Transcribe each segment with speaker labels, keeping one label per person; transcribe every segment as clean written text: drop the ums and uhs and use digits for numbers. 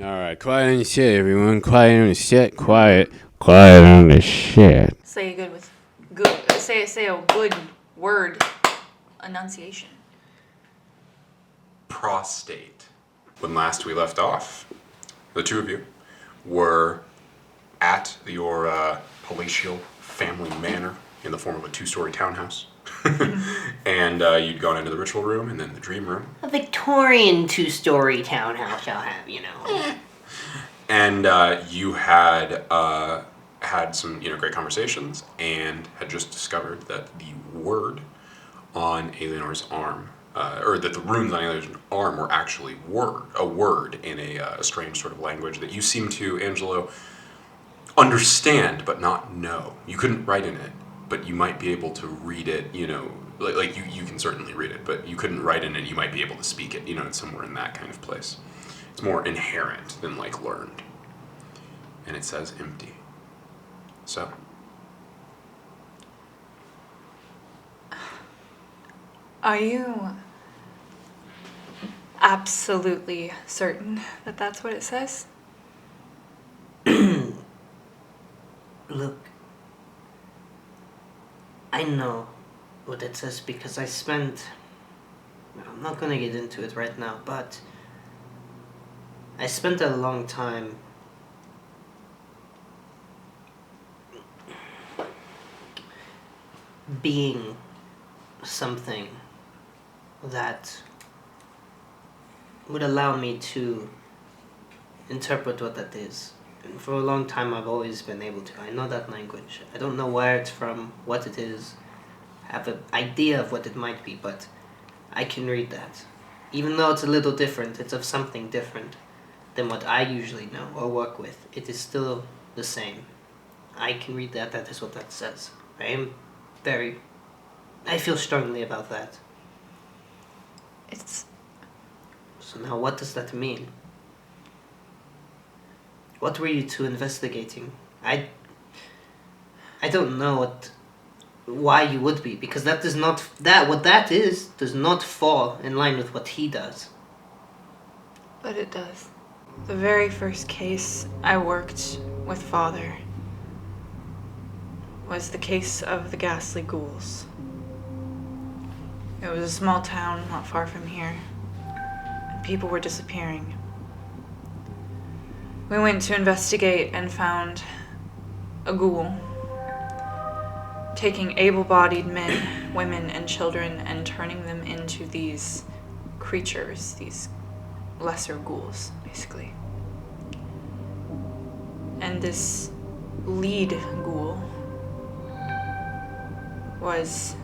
Speaker 1: All right, quiet on your shit, everyone. Quiet on your shit. Quiet on the shit.
Speaker 2: Say a good word enunciation.
Speaker 3: Prostate. When last we left off, the two of you were at your palatial family manor in the form of a 2-story townhouse. And you'd gone into the ritual room and then the dream room.
Speaker 4: A Victorian 2-story townhouse I'll have, you know.
Speaker 3: And you had had some great conversations and had just discovered that the word on Eleanor's arm, or that the runes on Eleanor's arm were actually a word in a strange sort of language that you seem to, Angelo, understand but not know. You couldn't write in it, but you might be able to read it, like you can certainly read it, but you couldn't write in it, you might be able to speak it, it's somewhere in that kind of place. It's more inherent than like learned. And it says empty. So.
Speaker 2: Are you absolutely certain that that's what it says?
Speaker 4: Look, I know what it says because I'm not gonna get into it right now, but I spent a long time being something that would allow me to interpret what that is. And for a long time I've always been able to. I know that language. I don't know where it's from, what it is. I have an idea of what it might be, but I can read that. Even though it's a little different, it's of something different than what I usually know or work with. It is still the same. I can read that. That is what that says. I feel strongly about that. So now what does that mean? What were you two investigating? I don't know why you would be, because what that is does not fall in line with what he does.
Speaker 2: But it does. The very first case I worked with Father was the case of the ghastly ghouls. It was a small town not far from here, and people were disappearing. We went to investigate and found a ghoul taking able-bodied men, women, and children and turning them into these creatures, these lesser ghouls, basically. And this lead ghoul was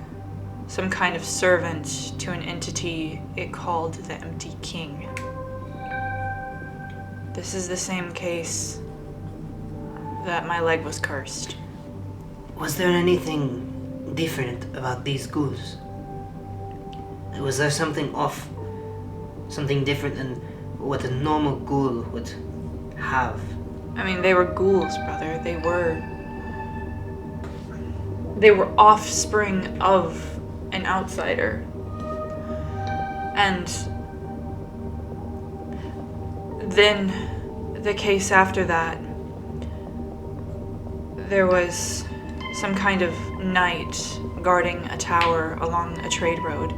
Speaker 2: some kind of servant to an entity it called the Empty King. This is the same case that my leg was cursed.
Speaker 4: Was there anything different about these ghouls? Was there something off? Something different than what a normal ghoul would have?
Speaker 2: I mean, they were ghouls, brother. They were offspring of an outsider. And then the case after that, there was some kind of knight guarding a tower along a trade road.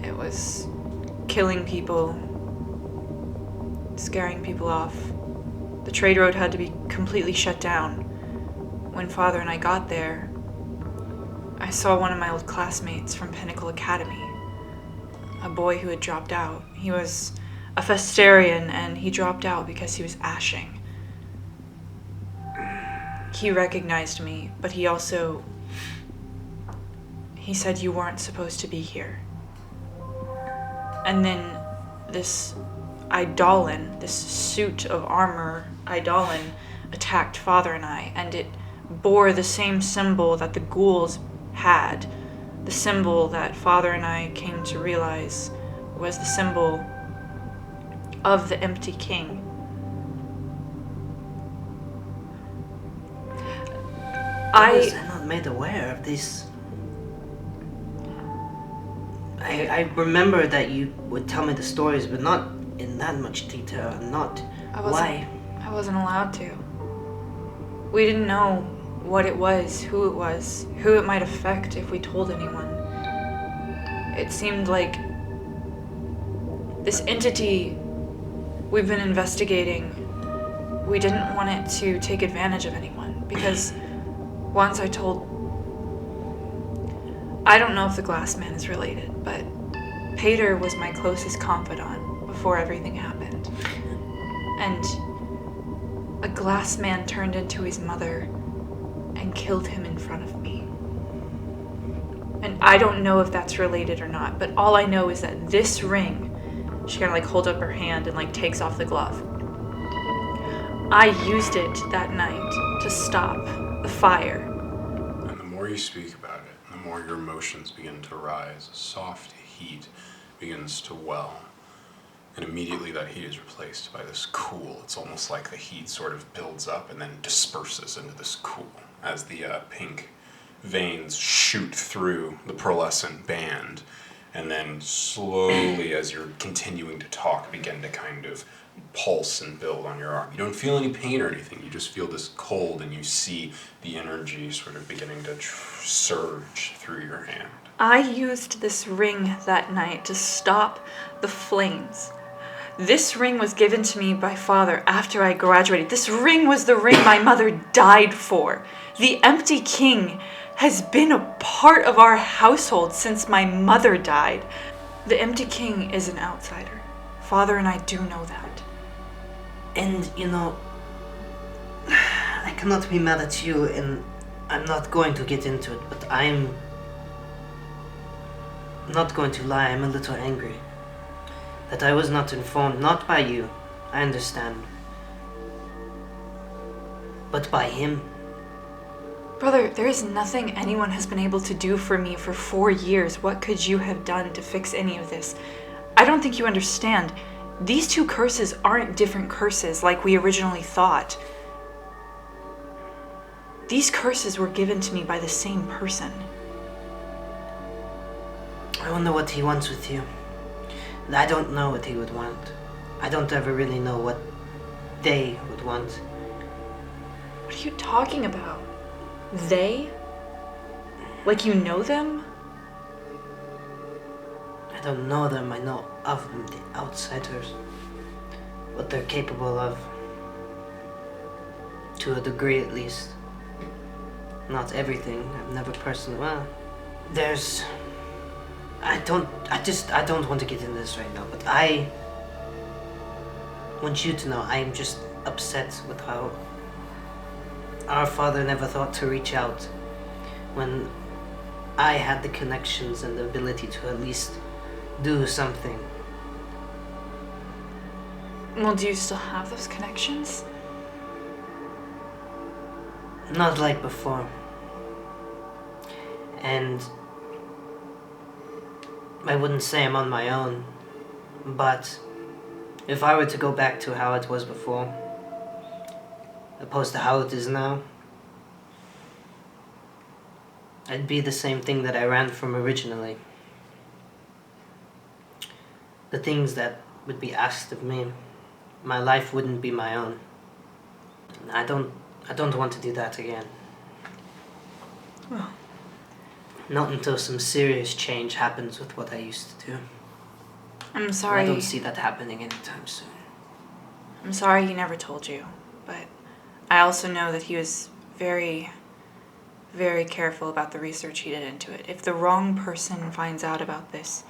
Speaker 2: It was killing people, scaring people off. The trade road had to be completely shut down. When Father and I got there, I saw one of my old classmates from Pinnacle Academy, a boy who had dropped out. He was a Festarian, and he dropped out because he was ashing. He recognized me, but he said you weren't supposed to be here. And then this Eidolon, this suit of armor Eidolon, attacked Father and I, and it bore the same symbol that the ghouls had. The symbol that Father and I came to realize was the symbol of the Empty King.
Speaker 4: I was not made aware of this. I remember that you would tell me the stories, but not in that much detail, and not Why?
Speaker 2: I wasn't allowed to. We didn't know what it was, who it might affect if we told anyone. It seemed like this entity we've been investigating, we didn't want it to take advantage of anyone, because once I don't know if the glass man is related, but Pater was my closest confidant before everything happened. And a glass man turned into his mother and killed him in front of me. And I don't know if that's related or not, but all I know is that this ring, she kind of like holds up her hand and like takes off the glove. I used it that night to stop the fire.
Speaker 3: And the more you speak about it, the more your emotions begin to rise. A soft heat begins to well. And immediately that heat is replaced by this cool. It's almost like the heat sort of builds up and then disperses into this cool as the pink veins shoot through the pearlescent band. And then slowly, as you're continuing to talk, begin to kind of pulse and build on your arm. You don't feel any pain or anything. You just feel this cold, and you see the energy sort of beginning to surge through your hand.
Speaker 2: I used this ring that night to stop the flames. This ring was given to me by Father after I graduated. This ring was the ring my mother died for. The Empty King has been a part of our household since my mother died. The Empty King is an outsider. Father and I do know that.
Speaker 4: And, I cannot be mad at you, and I'm not going to get into it, but I'm not going to lie, I'm a little angry. That I was not informed, not by you, I understand, but by him.
Speaker 2: Brother, there is nothing anyone has been able to do for me for 4 years. What could you have done to fix any of this? I don't think you understand. These two curses aren't different curses like we originally thought. These curses were given to me by the same person.
Speaker 4: I wonder what he wants with you. I don't know what he would want. I don't ever really know what they would want.
Speaker 2: What are you talking about? They? Like you know them?
Speaker 4: I don't know them, I know of them, the outsiders. What they're capable of. To a degree at least. Not everything, I've never personally, well, there's... I don't want to get into this right now, but I want you to know I am just upset with how our father never thought to reach out when I had the connections and the ability to at least do something.
Speaker 2: Well, do you still have those connections?
Speaker 4: Not like before. And I wouldn't say I'm on my own, but if I were to go back to how it was before, opposed to how it is now, I'd be the same thing that I ran from originally. The things that would be asked of me, my life wouldn't be my own. I don't want to do that again.
Speaker 2: Well,
Speaker 4: not until some serious change happens with what I used to do.
Speaker 2: I'm sorry.
Speaker 4: I don't see that happening anytime soon.
Speaker 2: I'm sorry he never told you, but I also know that he was very, very careful about the research he did into it. If the wrong person finds out about this,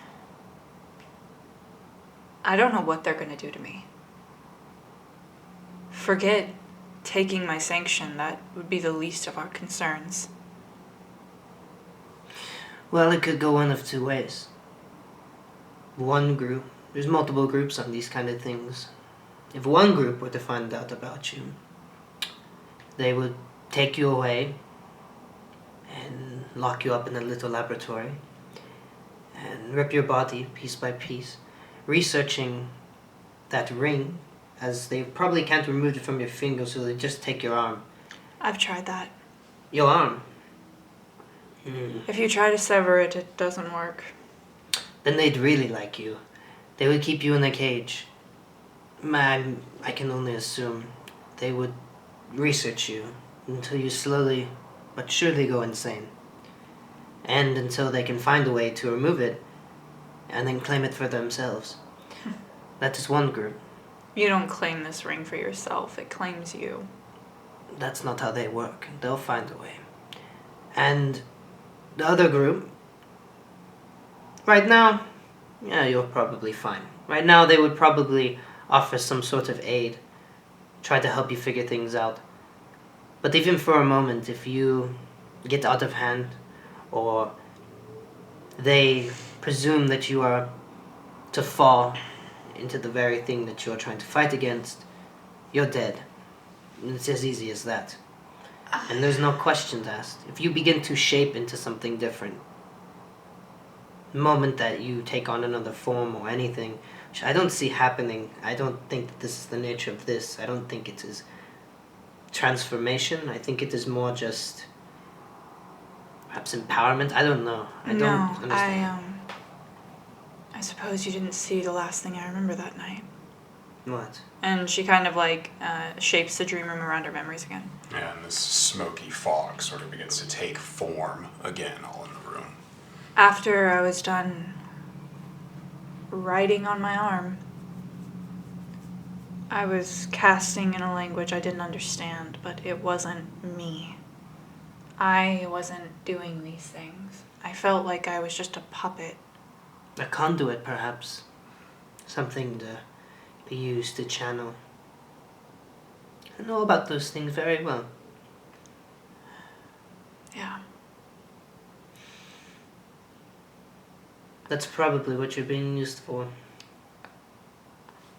Speaker 2: I don't know what they're going to do to me. Forget taking my sanction. That would be the least of our concerns.
Speaker 4: Well, it could go one of two ways. One group, there's multiple groups on these kind of things. If one group were to find out about you, they would take you away and lock you up in a little laboratory and rip your body piece by piece, researching that ring, as they probably can't remove it from your finger, so they just take your arm.
Speaker 2: I've tried that.
Speaker 4: Your arm?
Speaker 2: If you try to sever it, it doesn't work.
Speaker 4: Then they'd really like you. They would keep you in a cage I can only assume they would research you until you slowly but surely go insane. And until they can find a way to remove it and then claim it for themselves. That is one group.
Speaker 2: You don't claim this ring for yourself, it claims you.
Speaker 4: That's not how they work. They'll find a way. And the other group, right now, yeah, you're probably fine. Right now, they would probably offer some sort of aid, try to help you figure things out. But even for a moment, if you get out of hand, or they presume that you are to fall into the very thing that you're trying to fight against, you're dead. And it's as easy as that. And there's no questions asked. If you begin to shape into something different, the moment that you take on another form or anything, which I don't see happening, I don't think that this is the nature of this. I don't think it is transformation. I think it is more just perhaps empowerment. I don't know. I don't understand.
Speaker 2: I suppose you didn't see the last thing I remember that night.
Speaker 4: What?
Speaker 2: And she kind of shapes the dream room around her memories again.
Speaker 3: Yeah, and this smoky fog sort of begins to take form again, all in the room.
Speaker 2: After I was done writing on my arm, I was casting in a language I didn't understand, but it wasn't me. I wasn't doing these things. I felt like I was just a puppet.
Speaker 4: A conduit, perhaps. Something to be used to channel. I know about those things very well.
Speaker 2: Yeah.
Speaker 4: That's probably what you're being used for.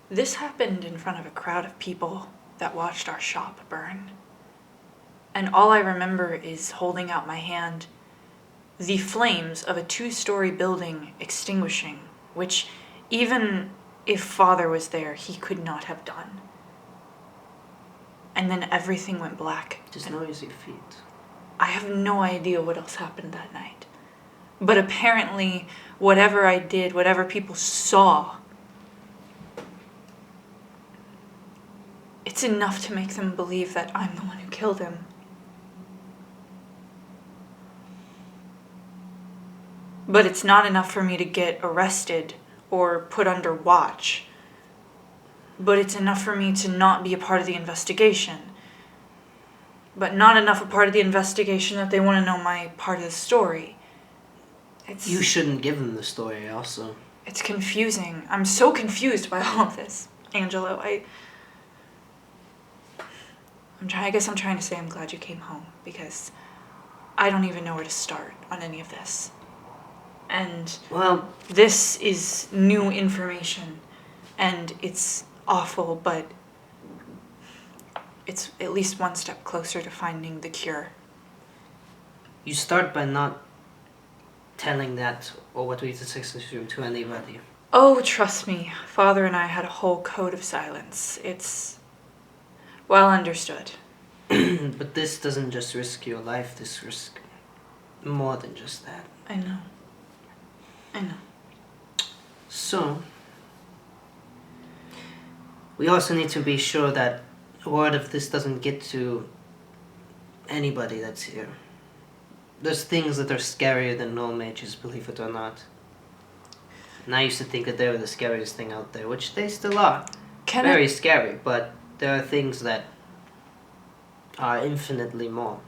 Speaker 2: This happened in front of a crowd of people that watched our shop burn. And all I remember is holding out my hand, the flames of a 2-story building extinguishing, which even if Father was there, he could not have done. And then everything went black.
Speaker 4: Just noisy feet.
Speaker 2: I have no idea what else happened that night. But apparently, whatever I did, whatever people saw, it's enough to make them believe that I'm the one who killed him. But it's not enough for me to get arrested or put under watch. But it's enough for me to not be a part of the investigation. But not enough a part of the investigation that they want to know my part of the story.
Speaker 4: You shouldn't give them the story also.
Speaker 2: It's confusing. I'm so confused by all of this, Angelo. I guess I'm trying to say I'm glad you came home, because I don't even know where to start on any of this. And
Speaker 4: Well,
Speaker 2: this is new information, and it's awful, but it's at least one step closer to finding the cure.
Speaker 4: you start by not telling that or what we discussed in this room to anybody.
Speaker 2: Oh, trust me, Father and I had a whole code of silence. It's well understood.
Speaker 4: But this doesn't just risk your life, this risks more than just that.
Speaker 2: I know.
Speaker 4: So, we also need to be sure that word of this doesn't get to anybody that's here. There's things that are scarier than no mages, believe it or not. And I used to think that they were the scariest thing out there, which they still are. Very scary, but there are things that are infinitely more.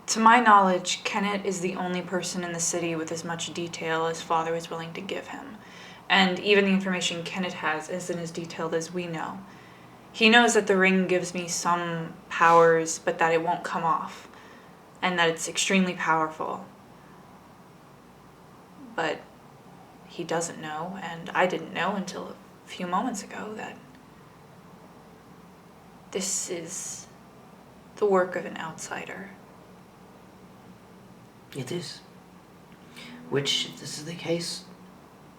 Speaker 2: To my knowledge, Kenneth is the only person in the city with as much detail as Father is willing to give him. And even the information Kenneth has isn't as detailed as we know. He knows that the ring gives me some powers, but that it won't come off. And that it's extremely powerful. But he doesn't know, and I didn't know until a few moments ago, that this is the work of an outsider.
Speaker 4: It is. Which, if this is the case,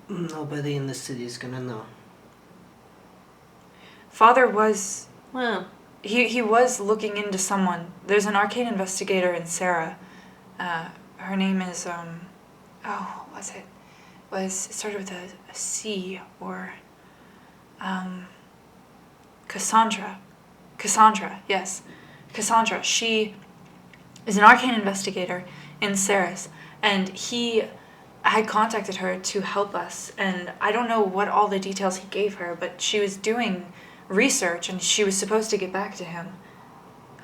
Speaker 4: nobody in the city is gonna know.
Speaker 2: Father was...
Speaker 4: Well,
Speaker 2: He was looking into someone. There's an arcane investigator in Sarah. Her name is, what was it? It started with a C, or, Cassandra. Cassandra, yes. Cassandra. She is an arcane investigator in Ceres, and he had contacted her to help us, and I don't know what all the details he gave her, but she was doing research, and she was supposed to get back to him.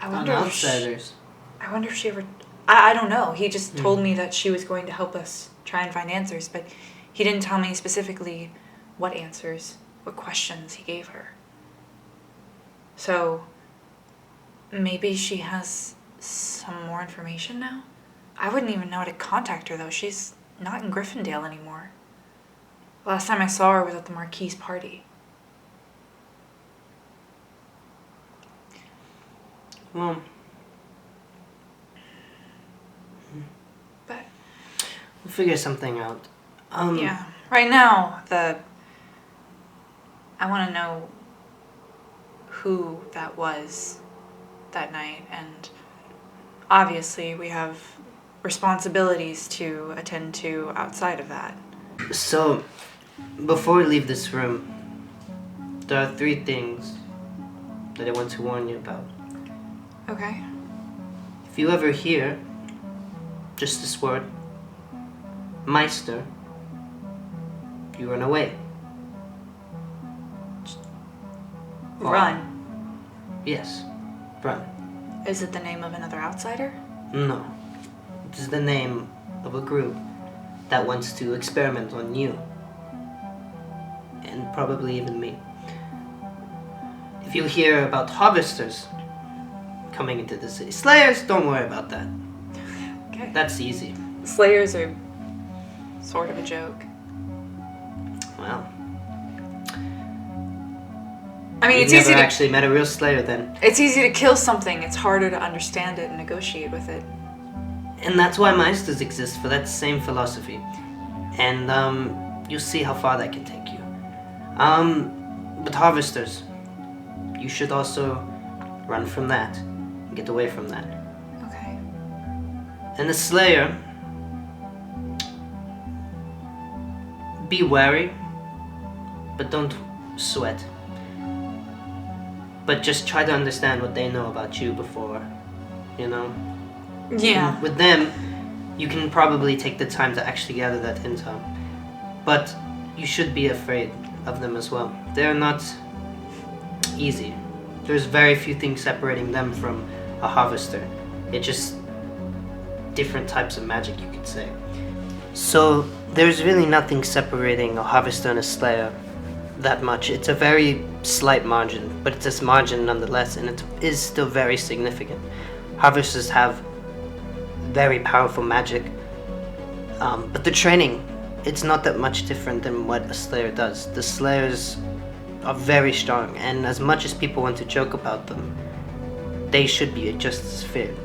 Speaker 2: I wonder
Speaker 4: On
Speaker 2: if she,
Speaker 4: outsiders.
Speaker 2: I wonder if she ever... I don't know. He just told me that she was going to help us try and find answers, but he didn't tell me specifically what answers, what questions he gave her. So, maybe she has some more information now? I wouldn't even know how to contact her, though. She's not in Griffondale anymore. Last time I saw her was at the Marquis' party.
Speaker 4: Well,
Speaker 2: But,
Speaker 4: we'll figure something out.
Speaker 2: yeah. Right now, I want to know who that was that night, and obviously we have responsibilities to attend to outside of that.
Speaker 4: So, before we leave this room, there are 3 things that I want to warn you about.
Speaker 2: Okay.
Speaker 4: If you ever hear just this word, Meister, you run away.
Speaker 2: Run.
Speaker 4: Yes, run.
Speaker 2: Is it the name of another outsider?
Speaker 4: No. It is the name of a group that wants to experiment on you. And probably even me. If you hear about harvesters coming into the city, slayers, don't worry about that.
Speaker 2: Okay.
Speaker 4: That's easy.
Speaker 2: Slayers are sort of a joke.
Speaker 4: Well,
Speaker 2: I mean,
Speaker 4: you've
Speaker 2: it's
Speaker 4: never
Speaker 2: easy to
Speaker 4: actually met a real slayer then.
Speaker 2: it's easy to kill something. It's harder to understand it and negotiate with it.
Speaker 4: And that's why Meisters exist, for that same philosophy. And you'll see how far that can take you. But harvesters, you should also run from that. Get away from that.
Speaker 2: Okay.
Speaker 4: And the Slayer, be wary, but don't sweat. But just try to understand what they know about you before, you know?
Speaker 2: Yeah.
Speaker 4: And with them, you can probably take the time to actually gather that intel. But you should be afraid of them as well. They're not easy. There's very few things separating them from a harvester. It's just different types of magic, you could say. So there's really nothing separating a harvester and a slayer that much. It's a very slight margin, but it's a margin nonetheless, and it is still very significant. Harvesters have very powerful magic, but the training, it's not that much different than what a slayer does. The slayers are very strong, and as much as people want to joke about them, they should be just as feared.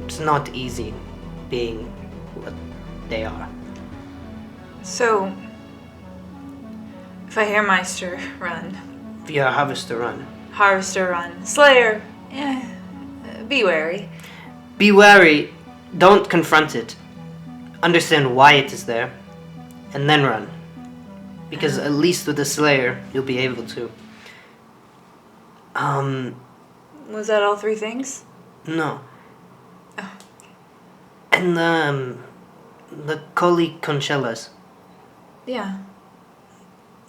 Speaker 4: It's not easy being what they are.
Speaker 2: So, if I hear Meister, run.
Speaker 4: If you're a harvester, run.
Speaker 2: Harvester, run. Slayer, be wary.
Speaker 4: Be wary, don't confront it. Understand why it is there, and then run. Because at least with the Slayer, you'll be able to.
Speaker 2: Was that all 3 things?
Speaker 4: No.
Speaker 2: Oh.
Speaker 4: And the Coli Concellas,
Speaker 2: Yeah.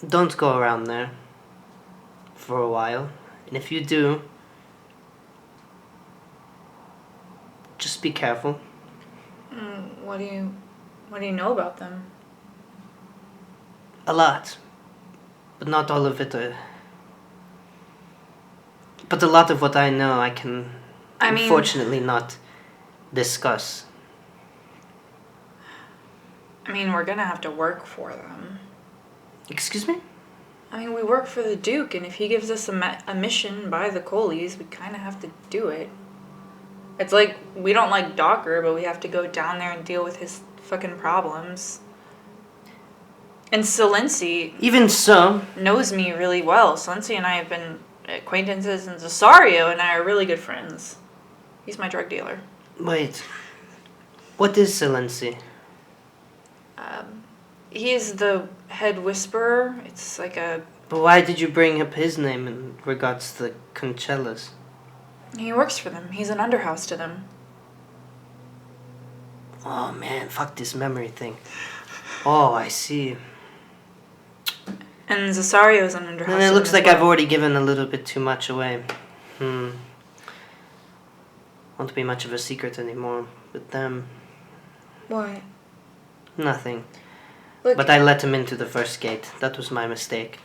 Speaker 4: don't go around there for a while. And if you do, just be careful.
Speaker 2: What do you know about them?
Speaker 4: A lot. But not all of it. But a lot of what I know I can unfortunately not discuss.
Speaker 2: I mean, we're gonna have to work for them.
Speaker 4: Excuse me?
Speaker 2: I mean, we work for the Duke, and if he gives us a mission by the Coleys, we kind of have to do it. It's like, we don't like Docker, but we have to go down there and deal with his fucking problems. And Silenci
Speaker 4: Even so,
Speaker 2: knows me really well. Silenci and I have been acquaintances, and Cesario and I are really good friends. He's my drug dealer.
Speaker 4: wait. What is Silenci?
Speaker 2: He is the head whisperer. It's like a
Speaker 4: But why did you bring up his name in regards to the Concellas?
Speaker 2: He works for them. He's an underhouse to them.
Speaker 4: Oh man, fuck this memory thing. Oh, I see.
Speaker 2: And Zasario's an underhouse
Speaker 4: And
Speaker 2: to
Speaker 4: it
Speaker 2: them
Speaker 4: looks
Speaker 2: as
Speaker 4: like
Speaker 2: well.
Speaker 4: I've already given a little bit too much away. Won't be much of a secret anymore with them.
Speaker 2: Why?
Speaker 4: Nothing.
Speaker 2: Look,
Speaker 4: But I let him into the first gate. That was my mistake.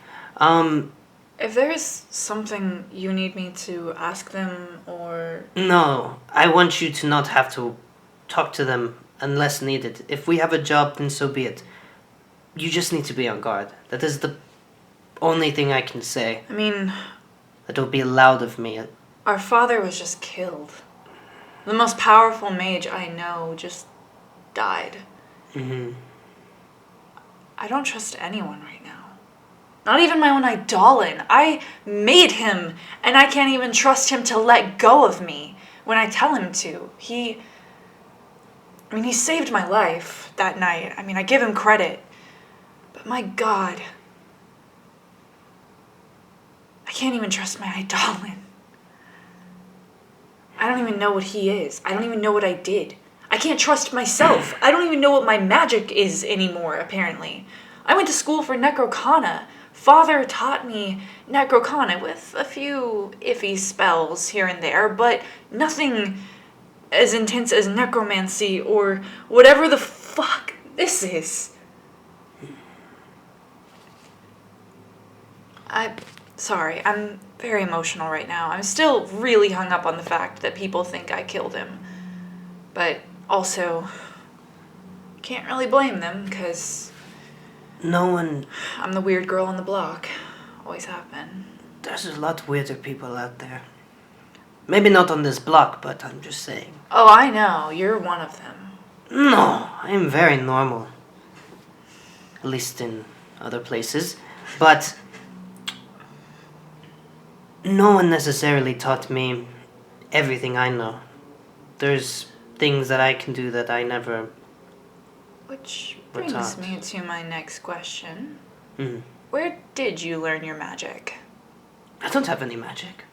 Speaker 2: if there is something you need me to ask them or...
Speaker 4: No. I want you to not have to talk to them unless needed. If we have a job, then so be it. You just need to be on guard. That is the only thing I can say.
Speaker 2: I mean,
Speaker 4: That will be allowed of me.
Speaker 2: our father was just killed. The most powerful mage I know just died. I don't trust anyone right now. Not even my own Eidolon. I made him, and I can't even trust him to let go of me when I tell him to. He saved my life that night. I mean, I give him credit. But my God, I can't even trust my Eidolon. I don't even know what he is. I don't even know what I did. I can't trust myself. I don't even know what my magic is anymore, apparently. I went to school for Necrocana. Father taught me Necrocana with a few iffy spells here and there, but nothing as intense as necromancy or whatever the fuck this is. Sorry, I'm very emotional right now. I'm still really hung up on the fact that people think I killed him. But also, can't really blame them, because
Speaker 4: No one...
Speaker 2: I'm the weird girl on the block. Always have been.
Speaker 4: There's a lot weirder people out there. Maybe not on this block, but I'm just saying.
Speaker 2: Oh, I know. You're one of them.
Speaker 4: No, I'm very normal. At least in other places. But no one necessarily taught me everything I know. There's things that I can do that I never...
Speaker 2: Which
Speaker 4: We're
Speaker 2: brings
Speaker 4: taught.
Speaker 2: me to my next question.
Speaker 4: Mhm.
Speaker 2: Where did you learn your magic?
Speaker 4: I don't have any magic.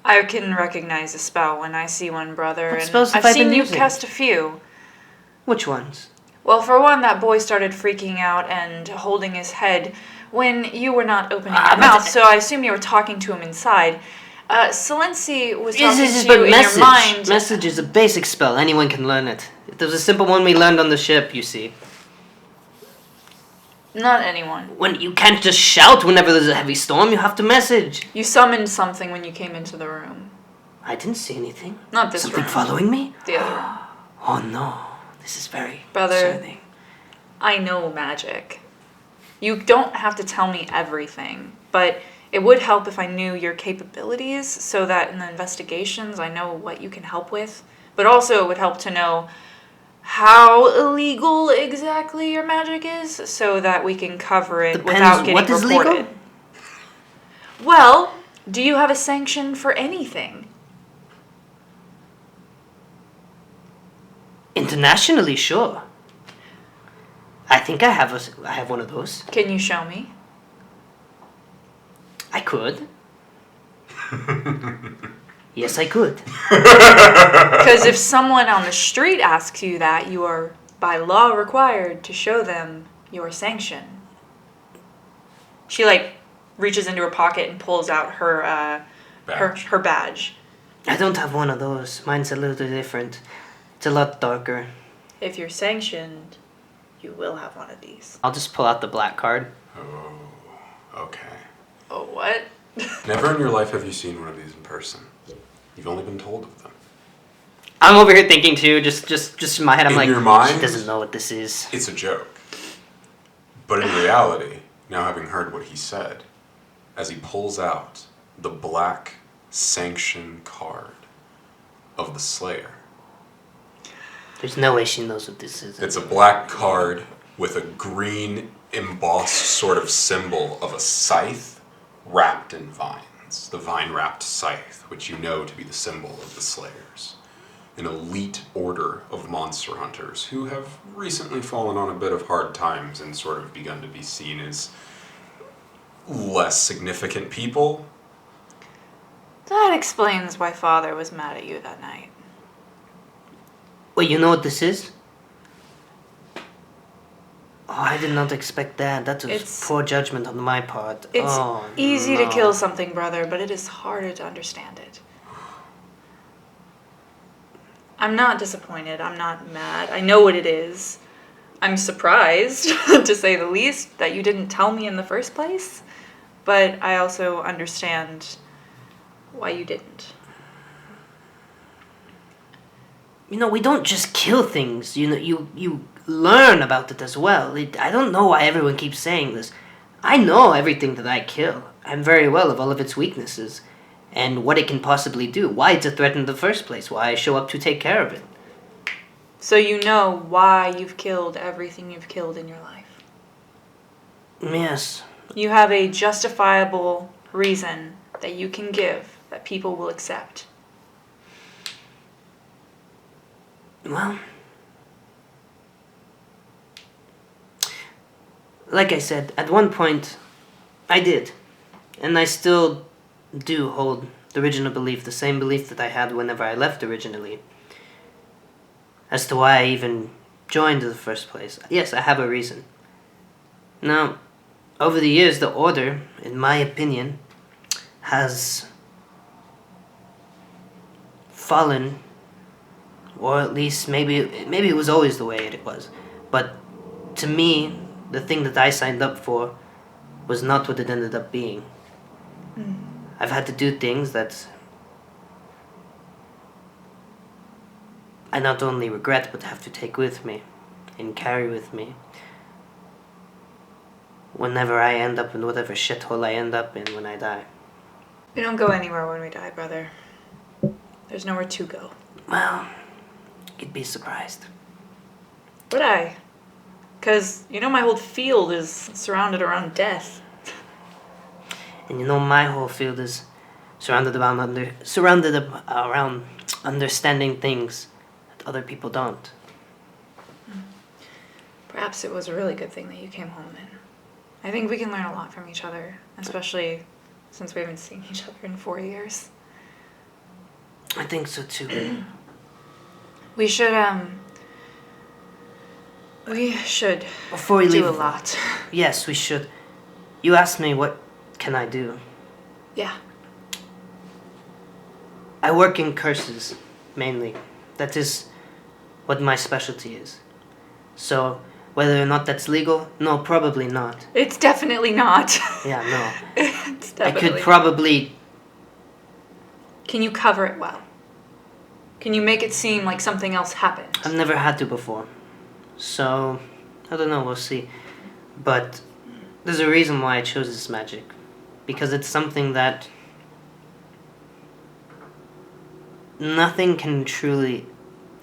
Speaker 2: I can recognize a spell when I see one, brother.
Speaker 4: What
Speaker 2: and
Speaker 4: spells have
Speaker 2: I've
Speaker 4: I been
Speaker 2: seen you
Speaker 4: using?
Speaker 2: cast a few.
Speaker 4: Which ones?
Speaker 2: Well, for one, that boy started freaking out and holding his head when you were not opening your
Speaker 4: but-
Speaker 2: mouth, so I assume you were talking to him inside. Silenci was talking
Speaker 4: Yes,
Speaker 2: to
Speaker 4: but
Speaker 2: you in
Speaker 4: message.
Speaker 2: your mind.
Speaker 4: Message is a basic spell. Anyone can learn it. There's a simple one we learned on the ship, you see.
Speaker 2: Not anyone.
Speaker 4: When you can't just shout whenever there's a heavy storm, you have to message.
Speaker 2: You summoned something when you came into the room.
Speaker 4: I didn't see anything.
Speaker 2: Not this
Speaker 4: Something
Speaker 2: room.
Speaker 4: following me?
Speaker 2: The other room.
Speaker 4: Oh no, this is very
Speaker 2: Brother.
Speaker 4: concerning.
Speaker 2: I know magic. You don't have to tell me everything, but it would help if I knew your capabilities so that in the investigations I know what you can help with. But also it would help to know how illegal exactly your magic is so that we can cover it
Speaker 4: Depends
Speaker 2: without getting
Speaker 4: what is
Speaker 2: reported.
Speaker 4: legal?
Speaker 2: Well, do you have a sanction for anything?
Speaker 4: Internationally, sure. I think I have one of those.
Speaker 2: Can you show me?
Speaker 4: I could. Yes, I could.
Speaker 2: Because if someone on the street asks you that, you are by law required to show them your sanction. She reaches into her pocket and pulls out her
Speaker 3: Badge.
Speaker 2: her badge.
Speaker 4: I don't have one of those. Mine's a little different. It's a lot darker.
Speaker 2: If you're sanctioned, you will have one of these.
Speaker 4: I'll just pull out the black card.
Speaker 3: Oh, okay.
Speaker 2: Oh, what?
Speaker 3: Never in your life have you seen one of these in person. You've only been told of them.
Speaker 4: I'm over here thinking too, just in my head, I'm
Speaker 3: In
Speaker 4: like,
Speaker 3: your mind?
Speaker 4: she doesn't know what this is.
Speaker 3: It's a joke. But in reality, now having heard what he said, as he pulls out the black sanction card of the Slayer,
Speaker 4: There's no way she knows what this is.
Speaker 3: it's a black card with a green embossed sort of symbol of a scythe wrapped in vines. The vine-wrapped scythe, which you know to be the symbol of the Slayers. An elite order of monster hunters who have recently fallen on a bit of hard times and sort of begun to be seen as less significant people.
Speaker 2: That explains why Father was mad at you that night.
Speaker 4: Wait, you know what this is? Oh, I did not expect that. That was poor judgment on my part.
Speaker 2: It's
Speaker 4: oh,
Speaker 2: easy
Speaker 4: no.
Speaker 2: to kill something, brother, but it is harder to understand it. I'm not disappointed. I'm not mad. I know what it is. I'm surprised, to say the least, that you didn't tell me in the first place. But I also understand why you didn't.
Speaker 4: You know, we don't just kill things. You know, you learn about it as well. I don't know why everyone keeps saying this. I know everything that I kill. I'm very well of all of its weaknesses. And what it can possibly do. Why it's a threat in the first place. Why I show up to take care of it.
Speaker 2: So you know why you've killed everything you've killed in your life.
Speaker 4: Yes.
Speaker 2: You have a justifiable reason that you can give that people will accept.
Speaker 4: Well, like I said, at one point, I did. And I still do hold the original belief, the same belief that I had whenever I left originally. As to why I even joined in the first place. Yes, I have a reason. Now, over the years, the Order, in my opinion, has fallen, or at least maybe it was always the way it was. But to me, the thing that I signed up for was not what it ended up being. I've had to do things that I not only regret, but have to take with me and carry with me whenever I end up in whatever shithole I end up in when I die.
Speaker 2: We don't go anywhere when we die, brother. There's nowhere to go.
Speaker 4: Well, you'd be surprised.
Speaker 2: Would I? Because, you know, my whole field is surrounded around death.
Speaker 4: And you know, my whole field is surrounded around understanding things that other people don't.
Speaker 2: Perhaps it was a really good thing that you came home then. I think we can learn a lot from each other, especially since we haven't seen each other in 4 years.
Speaker 4: I think so too.
Speaker 2: We should
Speaker 4: Before we
Speaker 2: do
Speaker 4: leave,
Speaker 2: a lot.
Speaker 4: Yes, we should. You asked me what can I do.
Speaker 2: Yeah.
Speaker 4: I work in curses, mainly. That is what my specialty is. So, whether or not that's legal, no, probably not.
Speaker 2: It's definitely not.
Speaker 4: Yeah, no.
Speaker 2: It's
Speaker 4: I
Speaker 2: definitely
Speaker 4: could probably...
Speaker 2: Can you cover it well? Can you make it seem like something else happened?
Speaker 4: I've never had to before. So, I don't know, we'll see. But there's a reason why I chose this magic. Because it's something that nothing can truly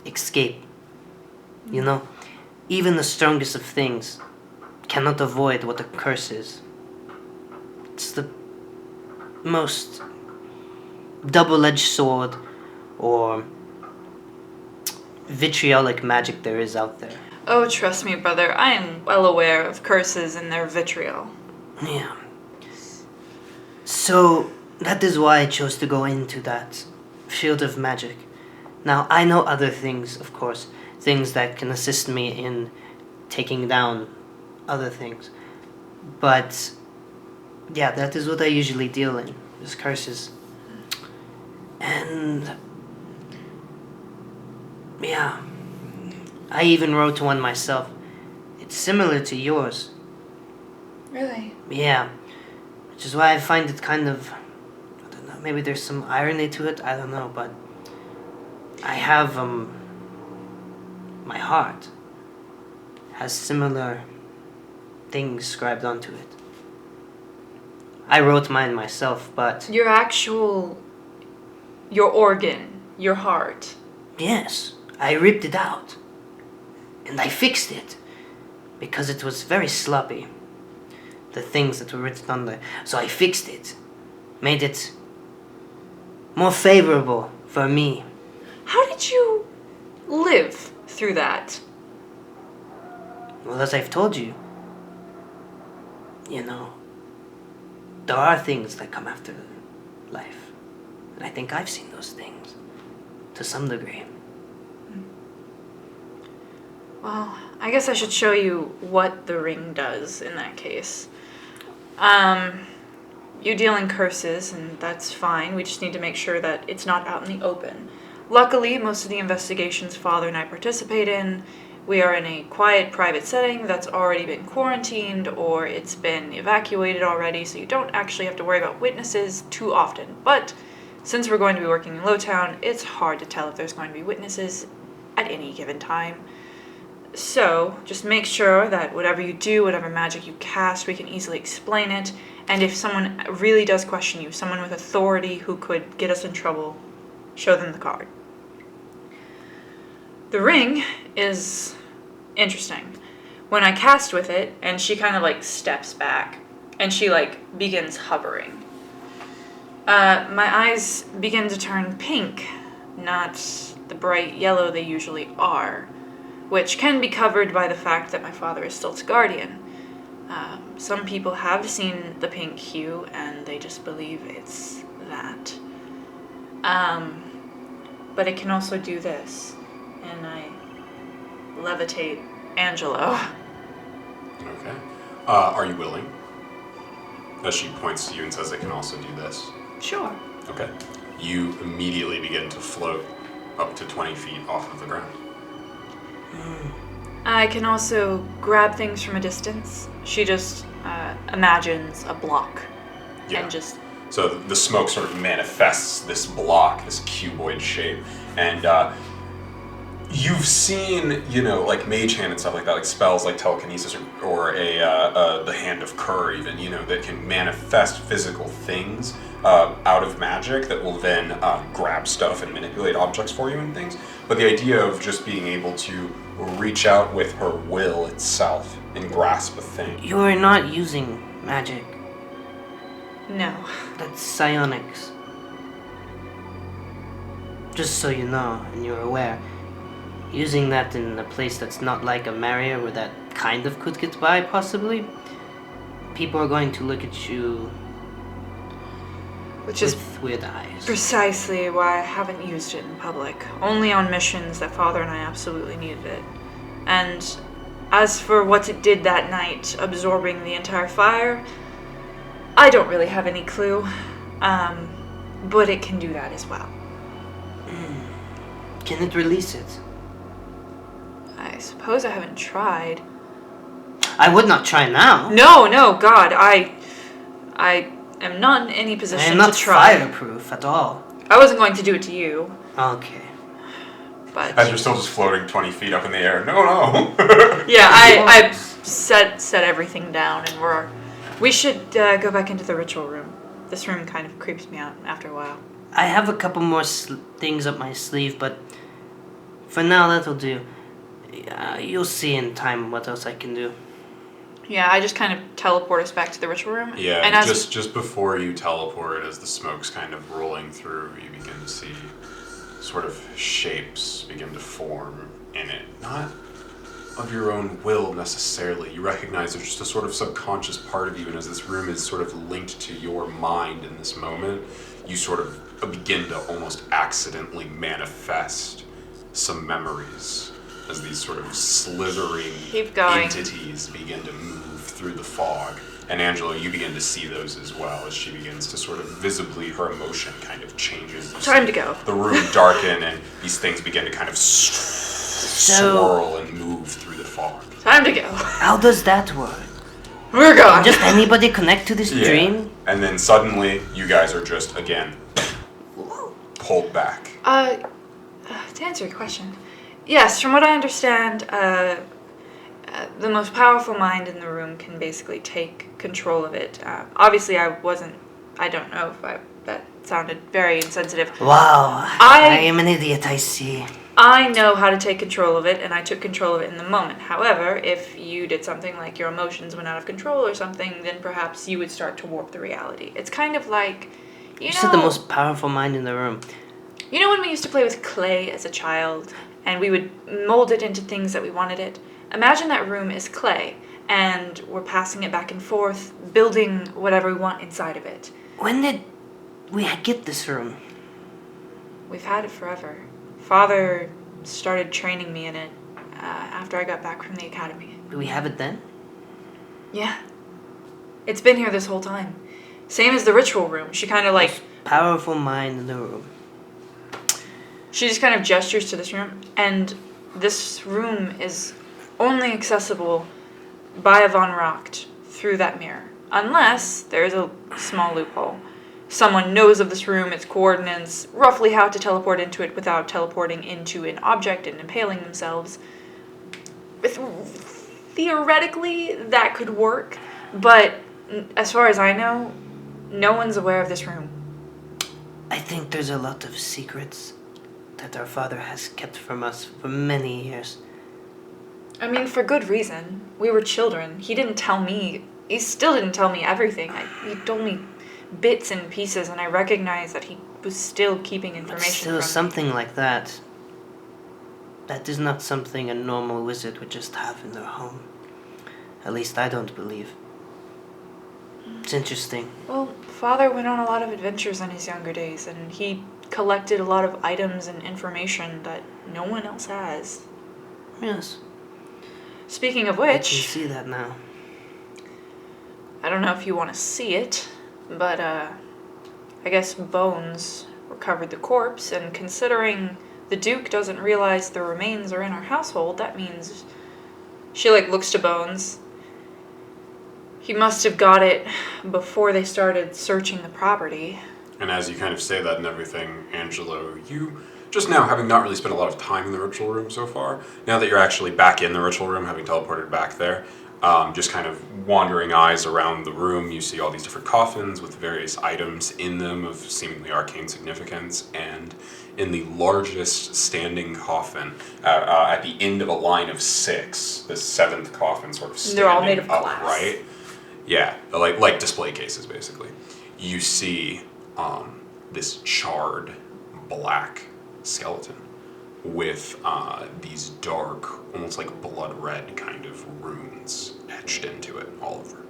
Speaker 4: escape. You know? Even the strongest of things cannot avoid what a curse is. It's the most double-edged sword or vitriolic magic there is out there.
Speaker 2: Oh, trust me, brother. I am well aware of curses and their vitriol.
Speaker 4: Yeah. So, that is why I chose to go into that field of magic. Now, I know other things, of course. Things that can assist me in taking down other things. But, yeah, that is what I usually deal in, is curses. And, yeah, I even wrote one myself. It's similar to yours.
Speaker 2: Really?
Speaker 4: Yeah, which is why I find it kind of, I don't know, maybe there's some irony to it, I don't know, but I have, my heart has similar things scribed onto it. I wrote mine myself, but...
Speaker 2: Your organ, your heart.
Speaker 4: Yes, I ripped it out. And I fixed it. Because it was very sloppy. The things that were written on there. So I fixed it. Made it more favorable for me.
Speaker 2: How did you live through that?
Speaker 4: Well, as I've told you, you know, there are things that come after life. And I think I've seen those things. To some degree.
Speaker 2: Well, I guess I should show you what the ring does in that case. You deal in curses, and that's fine. We just need to make sure that it's not out in the open. Luckily, most of the investigations Father and I participate in, we are in a quiet, private setting that's already been quarantined, or it's been evacuated already, so you don't actually have to worry about witnesses too often. But since we're going to be working in Lowtown, it's hard to tell if there's going to be witnesses at any given time. So, just make sure that whatever you do, whatever magic you cast, we can easily explain it. And if someone really does question you, someone with authority who could get us in trouble, show them the card. The ring is interesting. When I cast with it, and she kind of like steps back, and she like begins hovering. My eyes begin to turn pink, not the bright yellow they usually are, which can be covered by the fact that my father is still its guardian. Some people have seen the pink hue, and they just believe it's that. But it can also do this, and I levitate Angelo.
Speaker 3: Okay. Are you willing? As she points to you and says it can also do this.
Speaker 2: Sure.
Speaker 3: Okay. You immediately begin to float up to 20 feet off of the ground.
Speaker 2: I can also grab things from a distance. She just imagines a block.
Speaker 3: Yeah.
Speaker 2: And just...
Speaker 3: So the smoke sort of manifests this block, this cuboid shape, and you've seen, like Mage Hand and stuff like that, like spells like telekinesis or the Hand of Kur even, that can manifest physical things out of magic that will then grab stuff and manipulate objects for you and things. But the idea of just being able to reach out with her will itself and grasp a thing.
Speaker 4: You are not using magic.
Speaker 2: No.
Speaker 4: That's psionics. Just so you know, and you're aware, using that in a place that's not like a Maria where that kind of could get by, possibly, people are going to look at you
Speaker 2: Which is
Speaker 4: with weird eyes.
Speaker 2: precisely why I haven't used it in public. Only on missions that Father and I absolutely needed it. And as for what it did that night, absorbing the entire fire, I don't really have any clue. But it can do that as well.
Speaker 4: Can it release it?
Speaker 2: I suppose I haven't tried.
Speaker 4: I would not try now.
Speaker 2: No, God, I am not in any
Speaker 4: I
Speaker 2: position
Speaker 4: am not
Speaker 2: to try.
Speaker 4: fireproof at all.
Speaker 2: I wasn't going to do it to you,
Speaker 4: Okay.
Speaker 2: but
Speaker 3: As you're still just floating 20 feet up in the air. No.
Speaker 2: yeah, I set everything down, and we should go back into the ritual room. This room kind of creeps me out after a while.
Speaker 4: I have a couple more things up my sleeve, but for now that'll do. You'll see in time what else I can do.
Speaker 2: Yeah, I just kind of teleport us back to the ritual room.
Speaker 3: Yeah,
Speaker 2: and as
Speaker 3: just before you teleport, as the smoke's kind of rolling through, you begin to see sort of shapes begin to form in it. Not of your own will necessarily. You recognize there's just a sort of subconscious part of you, and as this room is sort of linked to your mind in this moment, you sort of begin to almost accidentally manifest some memories as these sort of slithering entities begin to move through the fog. And Angela, you begin to see those as well as she begins to sort of visibly, her emotion kind of changes.
Speaker 2: Time to go.
Speaker 3: The room darken and these things begin to kind of swirl and move through the fog.
Speaker 2: Time to go.
Speaker 4: How does that work?
Speaker 2: We're gone.
Speaker 4: Just anybody connect to this dream?
Speaker 3: And then suddenly, you guys are just, again, pulled back.
Speaker 2: To answer your question, yes, from what I understand, the most powerful mind in the room can basically take control of it. Obviously, I don't know if that sounded very insensitive.
Speaker 4: Wow, I am an idiot, I see.
Speaker 2: I know how to take control of it, and I took control of it in the moment. However, if you did something like your emotions went out of control or something, then perhaps you would start to warp the reality. It's kind of like, you know...
Speaker 4: said the most powerful mind in the room.
Speaker 2: You know when we used to play with clay as a child, and we would mold it into things that we wanted it? Imagine that room is clay, and we're passing it back and forth, building whatever we want inside of it.
Speaker 4: When did we get this room?
Speaker 2: We've had it forever. Father started training me in it after I got back from the academy.
Speaker 4: Do we have it then?
Speaker 2: Yeah. It's been here this whole time. Same as the ritual room. She kind of like...
Speaker 4: Most powerful mind in the room.
Speaker 2: She just kind of gestures to this room, and this room is only accessible by a Von Racht through that mirror. Unless there's a small loophole. Someone knows of this room, its coordinates, roughly how to teleport into it without teleporting into an object and impaling themselves. Theoretically, that could work, but as far as I know, no one's aware of this room.
Speaker 4: I think there's a lot of secrets that our father has kept from us for many years.
Speaker 2: I mean, for good reason. We were children. He didn't tell me. He still didn't tell me everything. He told me bits and pieces, and I recognized that he was still keeping information
Speaker 4: But still,
Speaker 2: from
Speaker 4: something like that. That is not something a normal wizard would just have in their home. At least I don't believe. It's interesting.
Speaker 2: Well, Father went on a lot of adventures in his younger days, and he collected a lot of items and information that no one else has.
Speaker 4: Yes.
Speaker 2: Speaking of
Speaker 4: I can
Speaker 2: which,
Speaker 4: see that now.
Speaker 2: I don't know if you want to see it, but I guess Bones recovered the corpse, and considering the Duke doesn't realize the remains are in our household, that means... She, looks to Bones. He must have got it before they started searching the property.
Speaker 3: And as you kind of say that and everything, Angelo, you just now, having not really spent a lot of time in the ritual room so far, now that you're actually back in the ritual room, having teleported back there, just kind of wandering eyes around the room, you see all these different coffins with various items in them of seemingly arcane significance, and in the largest standing coffin, at the end of a line of 6, the 7th coffin sort of standing
Speaker 2: They're all made of glass.
Speaker 3: upright. Yeah, like display cases, basically. You see this charred black skeleton with these dark, almost like blood red kind of runes etched into it all over.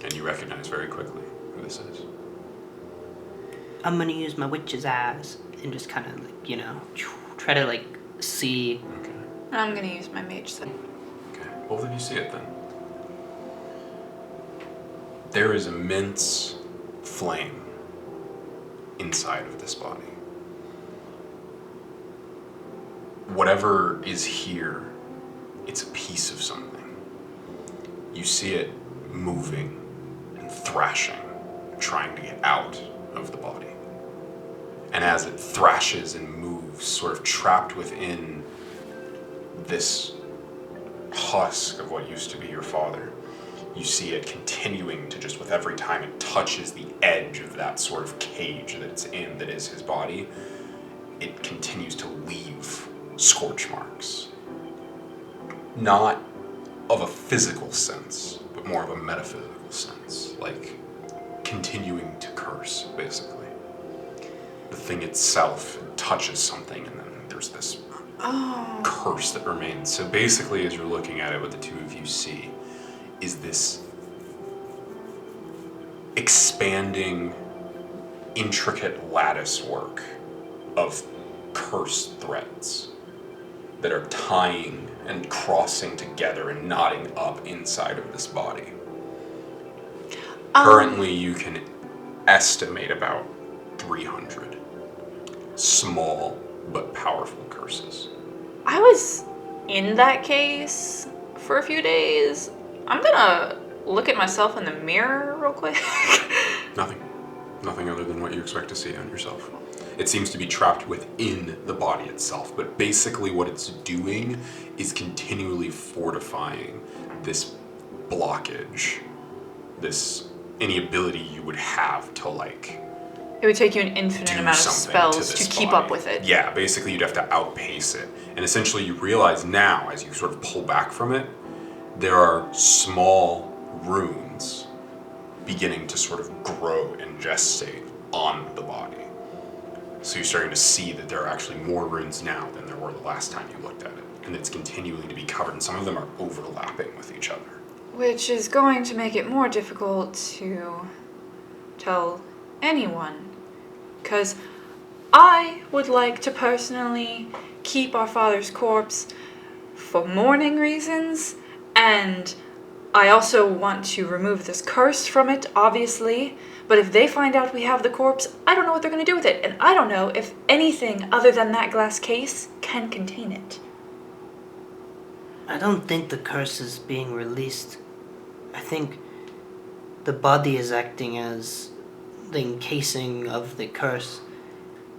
Speaker 3: And you recognize very quickly who this is.
Speaker 4: I'm gonna use my witch's eyes and just kind of, try to, see.
Speaker 3: Okay.
Speaker 2: And I'm gonna use my mage set.
Speaker 3: Okay, both of you see it then. There is immense flame inside of this body. Whatever is here, it's a piece of something. You see it moving and thrashing, trying to get out of the body. And as it thrashes and moves, sort of trapped within this husk of what used to be your father, you see it continuing to just, with every time it touches the edge of that sort of cage that it's in, that is his body, it continues to leave scorch marks. Not of a physical sense, but more of a metaphysical sense, like continuing to curse, basically. The thing itself touches something, and then there's this curse that remains. So basically, as you're looking at it, what the two of you see is this expanding, intricate lattice work of cursed threads that are tying and crossing together and knotting up inside of this body. Currently, you can estimate about 300 small but powerful curses.
Speaker 2: I was in that case for a few days. I'm gonna look at myself in the mirror real quick.
Speaker 3: Nothing. Nothing other than what you expect to see on yourself. It seems to be trapped within the body itself, but basically what it's doing is continually fortifying this blockage, this any ability you would have to
Speaker 2: It would take you an infinite
Speaker 3: do
Speaker 2: amount of
Speaker 3: something
Speaker 2: spells
Speaker 3: this
Speaker 2: to keep
Speaker 3: body.
Speaker 2: up with it.
Speaker 3: Yeah, basically you'd have to outpace it. And essentially you realize now, as you sort of pull back from it, there are small runes beginning to sort of grow and gestate on the body. So you're starting to see that there are actually more runes now than there were the last time you looked at it. And it's continuing to be covered, and some of them are overlapping with each other.
Speaker 2: Which is going to make it more difficult to tell anyone. Because I would like to personally keep our father's corpse for mourning reasons, and I also want to remove this curse from it, obviously. But if they find out we have the corpse, I don't know what they're going to do with it, and I don't know if anything other than that glass case can contain it.
Speaker 4: I don't think the curse is being released. I think the body is acting as the encasing of the curse.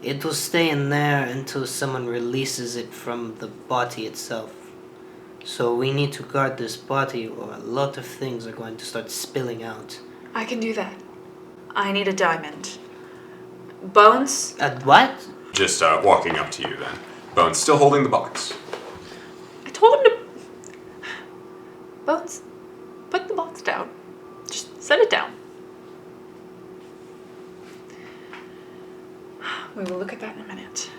Speaker 4: It will stay in there until someone releases it from the body itself. So we need to guard this body, or a lot of things are going to start spilling out.
Speaker 2: I can do that. I need a diamond. Bones?
Speaker 4: A what?
Speaker 3: Just walking up to you then. Bones still holding the box.
Speaker 2: I told him to... Bones, put the box down. Just set it down. We will look at that in a minute.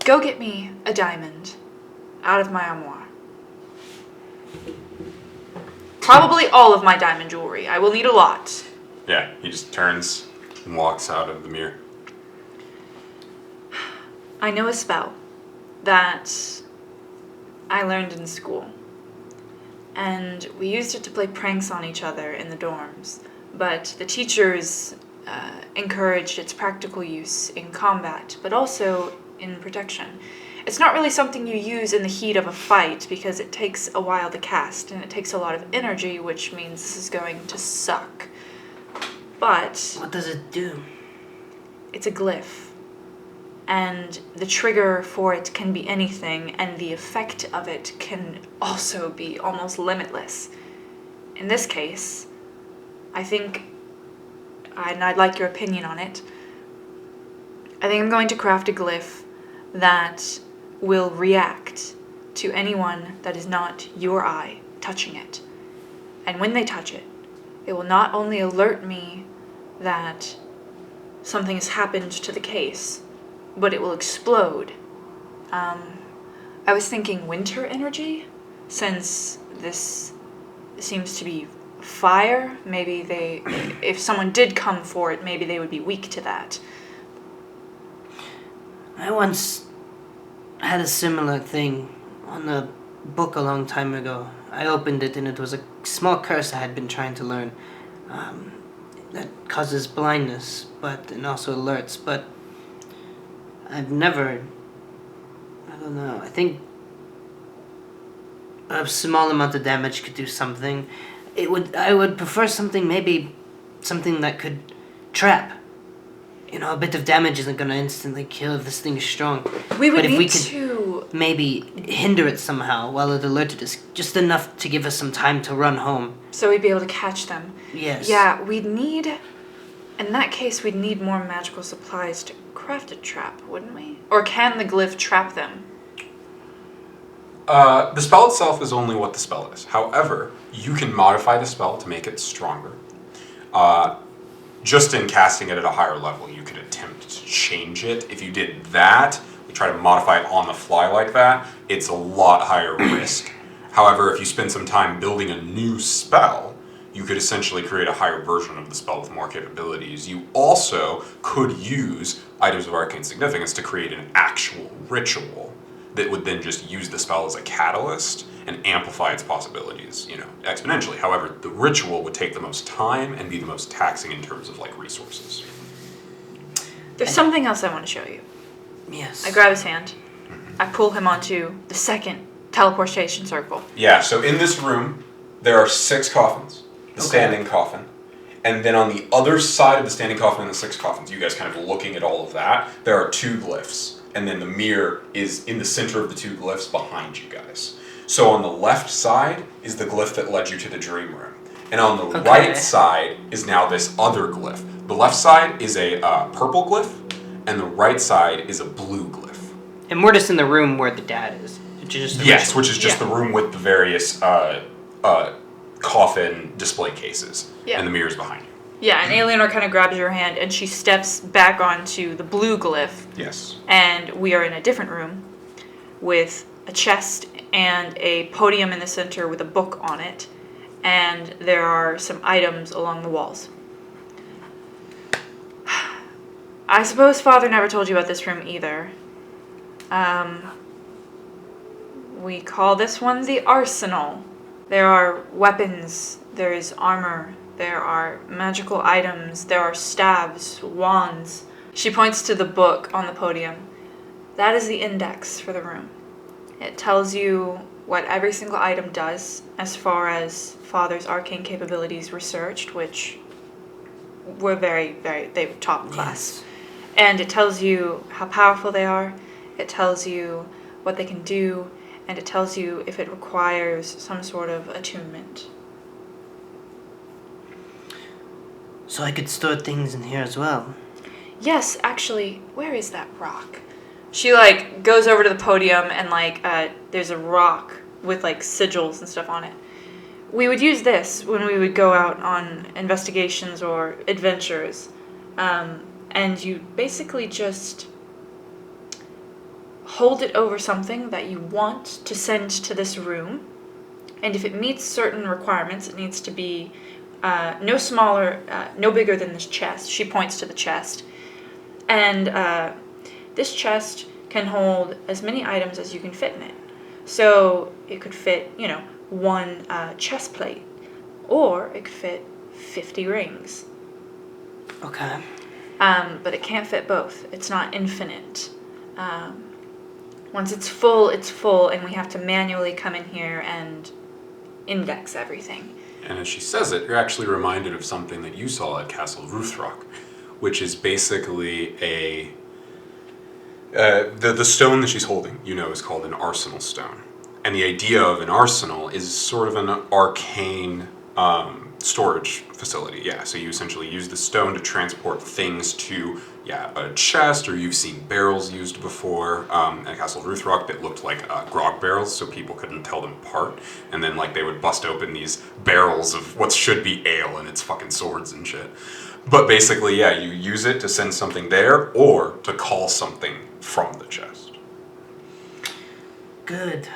Speaker 2: Go get me a diamond out of my armoire. Probably all of my diamond jewelry. I will need a lot.
Speaker 3: Yeah, he just turns and walks out of the mirror.
Speaker 2: I know a spell that I learned in school. And we used it to play pranks on each other in the dorms. But the teachers encouraged its practical use in combat, but also in protection. It's not really something you use in the heat of a fight because it takes a while to cast and it takes a lot of energy, which means this is going to suck. But
Speaker 4: What does it do?
Speaker 2: it's a glyph. And the trigger for it can be anything, and the effect of it can also be almost limitless. In this case, I think, and I'd like your opinion on it, I think I'm going to craft a glyph that will react to anyone that is not your eye touching it. And when they touch it, it will not only alert me that something has happened to the case, but it will explode. I was thinking winter energy, since this seems to be fire. Maybe if someone did come for it, maybe they would be weak to that.
Speaker 4: I once had a similar thing on a book a long time ago. I opened it and it was a small curse I had been trying to learn that causes blindness, and also alerts, but I've never, I don't know, I think a small amount of damage could do something. I would prefer something that could trap. You know, a bit of damage isn't going to instantly kill if this thing is strong.
Speaker 2: We would
Speaker 4: but if
Speaker 2: need
Speaker 4: we could
Speaker 2: to
Speaker 4: maybe hinder it somehow while it alerted us, just enough to give us some time to run home.
Speaker 2: so we'd be able to catch them.
Speaker 4: Yes.
Speaker 2: Yeah, in that case, we'd need more magical supplies to craft a trap, wouldn't we? Or can the glyph trap them?
Speaker 3: The spell itself is only what the spell is. However, you can modify the spell to make it stronger. Just in casting it at a higher level, you could attempt to change it. If you did that, we try to modify it on the fly like that, it's a lot higher risk. However, if you spend some time building a new spell, you could essentially create a higher version of the spell with more capabilities. You also could use items of arcane significance to create an actual ritual that would then just use the spell as a catalyst and amplify its possibilities, exponentially. However, the ritual would take the most time and be the most taxing in terms of resources.
Speaker 2: There's something else I want to show you.
Speaker 4: Yes.
Speaker 2: I grab his hand. I pull him onto the second teleportation circle.
Speaker 3: Yeah, so in this room, there are 6 coffins. The standing coffin. And then on the other side of the standing coffin and the 6 coffins, you guys kind of looking at all of that, there are 2 glyphs. And then the mirror is in the center of the 2 glyphs behind you guys. So on the left side is the glyph that led you to the dream room. And on the right side is now this other glyph. The left side is a purple glyph, and the right side is a blue glyph.
Speaker 4: And we're just in the room where the dad is. Which is just
Speaker 3: the room with the various coffin display cases.
Speaker 2: Yeah.
Speaker 3: And the mirrors behind you.
Speaker 2: Yeah, and Eleanor kind of grabs your hand and she steps back onto the blue glyph.
Speaker 3: Yes.
Speaker 2: And we are in a different room with a chest and a podium in the center with a book on it. and there are some items along the walls. I suppose Father never told you about this room either. We call this one the arsenal. There are weapons, there is armor, there are magical items, there are staves, wands. She points to the book on the podium. That is the index for the room. It tells you what every single item does as far as Father's arcane capabilities researched, which were they were top class.
Speaker 4: Yes.
Speaker 2: And it tells you how powerful they are, it tells you what they can do, and it tells you if it requires some sort of attunement.
Speaker 4: So I could store things in here as well.
Speaker 2: Yes, actually, where is that rock? She, goes over to the podium and, there's a rock with, sigils and stuff on it. We would use this when we would go out on investigations or adventures. And you basically just hold it over something that you want to send to this room. And if it meets certain requirements, it needs to be no bigger than this chest. She points to the chest. And this chest can hold as many items as you can fit in it. So it could fit, one chest plate. Or it could fit 50 rings.
Speaker 4: Okay.
Speaker 2: But it can't fit both. It's not infinite. Once it's full, and we have to manually come in here and index everything.
Speaker 3: And as she says it, you're actually reminded of something that you saw at Castle Ruthrock, which is basically the stone that she's holding, is called an arsenal stone. And the idea of an arsenal is sort of an arcane storage facility. Yeah, so you essentially use the stone to transport things to, a chest, or you've seen barrels used before. At Castle Ruthrock that looked like grog barrels, so people couldn't tell them apart. And then, they would bust open these barrels of what should be ale, and it's fucking swords and shit. But basically, you use it to send something there, or to call something from the chest.
Speaker 4: Good.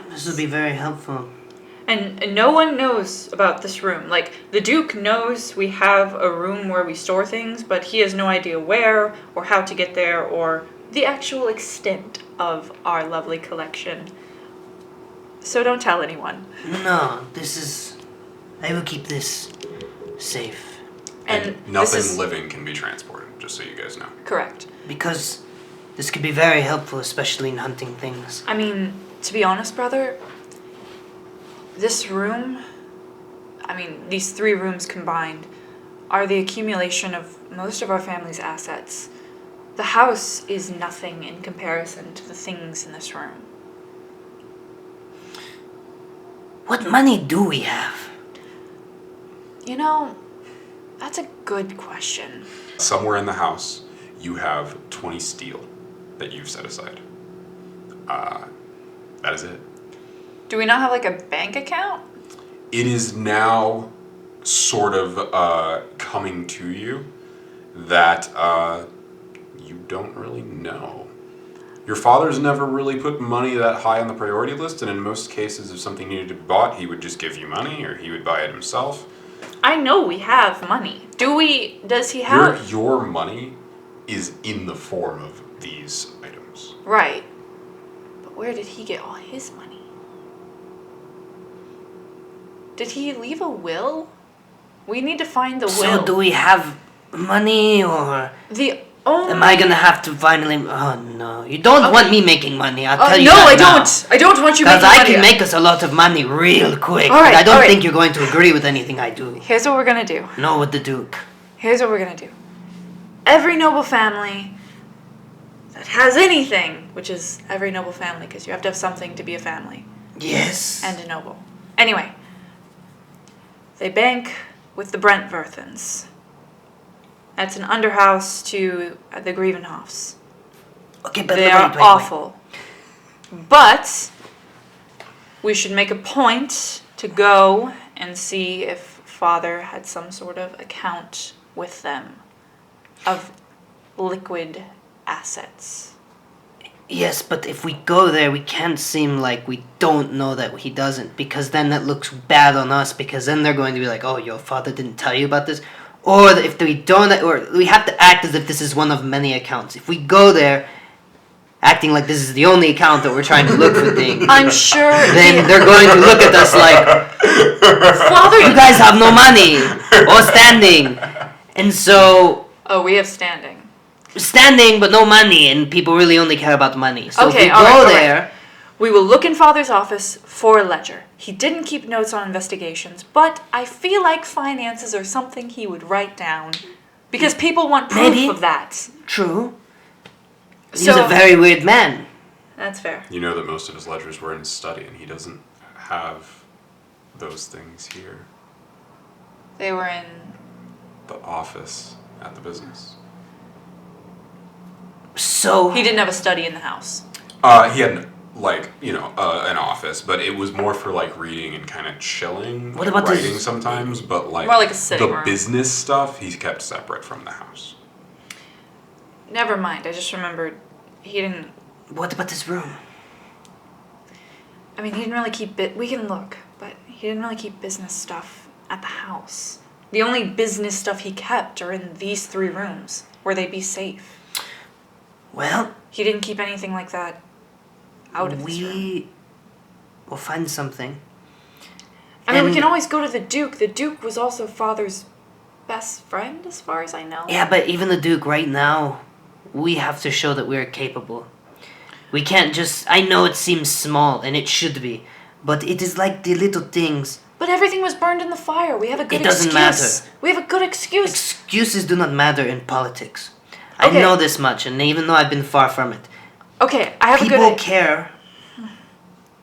Speaker 4: This would be very helpful.
Speaker 2: And no one knows about this room. The Duke knows we have a room where we store things, but he has no idea where, or how to get there, or the actual extent of our lovely collection. So don't tell anyone.
Speaker 4: No, I will keep this safe.
Speaker 2: And
Speaker 3: nothing living can be transported, just so you guys know.
Speaker 2: Correct.
Speaker 4: Because this could be very helpful, especially in hunting things.
Speaker 2: I mean, to be honest, brother, this room, these 3 rooms combined, are the accumulation of most of our family's assets. The house is nothing in comparison to the things in this room.
Speaker 4: What money do we have?
Speaker 2: That's a good question.
Speaker 3: Somewhere in the house, you have 20 steel that you've set aside. That is it.
Speaker 2: Do we not have a bank account?
Speaker 3: It is now sort of coming to you that you don't really know. Your father's never really put money that high on the priority list, and in most cases, if something needed to be bought, he would just give you money, or he would buy it himself.
Speaker 2: I know we have money. Does he have...
Speaker 3: Your money is in the form of these items.
Speaker 2: Right. But where did he get all his money? Did he leave a will? We need to find the will.
Speaker 4: So do we have money, or... Am I gonna have to finally... Oh, no. You don't want me making money, I'll tell you
Speaker 2: that. No, I
Speaker 4: now.
Speaker 2: don't. I don't want you making
Speaker 4: money. Because I can make us a lot of money real quick.
Speaker 2: All right,
Speaker 4: but I don't think you're going to agree with anything I do.
Speaker 2: Here's what we're gonna do.
Speaker 4: No, with the Duke.
Speaker 2: Here's what we're gonna do. Every noble family that has anything, which is every noble family, because you have to have something to be a family.
Speaker 4: Yes.
Speaker 2: And a noble. Anyway. They bank with the Brentworthens. That's an underhouse to the Grievenhofs.
Speaker 4: Okay, but
Speaker 2: they are awful. But we should make a point to go and see if Father had some sort of account with them of liquid assets.
Speaker 4: Yes, but if we go there, we can't seem like we don't know that he doesn't, because then that looks bad on us, because then they're going to be like, oh, your father didn't tell you about this? Or if we don't, or we have to act as if this is one of many accounts. If we go there acting like this is the only account that we're trying to look for things,
Speaker 2: I'm sure.
Speaker 4: then they're going to look at us like,
Speaker 2: Father,
Speaker 4: you guys have no money or standing. And so,
Speaker 2: oh, we have standing.
Speaker 4: standing but no money, and people really only care about money. So
Speaker 2: Okay,
Speaker 4: if we
Speaker 2: all
Speaker 4: go
Speaker 2: right.
Speaker 4: there,
Speaker 2: We will look in Father's office for a ledger. He didn't keep notes on investigations, but I feel like finances are something he would write down. Because people want proof
Speaker 4: Maybe.
Speaker 2: of that.
Speaker 4: true, he's
Speaker 2: So,
Speaker 4: a very weird man.
Speaker 2: that's fair.
Speaker 3: You know that most of his ledgers were in his study, and he doesn't have those things here.
Speaker 2: They were in...
Speaker 3: The office at the business.
Speaker 4: So,
Speaker 2: He didn't have a study in the house.
Speaker 3: He had an office, but it was more for like reading and kind of chilling.
Speaker 4: What about
Speaker 3: writing
Speaker 4: this-
Speaker 3: sometimes? But like
Speaker 2: More like a sitting
Speaker 3: the
Speaker 2: room.
Speaker 3: business stuff, he kept separate from the house.
Speaker 2: Never mind, I just remembered he didn't...
Speaker 4: what about this room?
Speaker 2: I mean, he didn't really keep we can look, but he didn't really keep business stuff at the house. The only business stuff he kept are in these 3 rooms, where they'd be safe.
Speaker 4: Well,
Speaker 2: He didn't keep anything like that out of this room.
Speaker 4: we will find something.
Speaker 2: I mean, we
Speaker 4: And-
Speaker 2: can always go to the Duke. The Duke was also Father's best friend, as far as I know.
Speaker 4: Yeah, but even the Duke right now, we have to show that we're capable. We can't just... I know it seems small, and it should be, but it is like the little things.
Speaker 2: But everything was burned in the fire. We have a good
Speaker 4: It doesn't
Speaker 2: excuse.
Speaker 4: matter.
Speaker 2: We have a good excuse.
Speaker 4: Excuses do not matter in politics. I
Speaker 2: Okay.
Speaker 4: know this much, and even though I've been far from it,
Speaker 2: Okay, I have a
Speaker 4: people
Speaker 2: good...
Speaker 4: care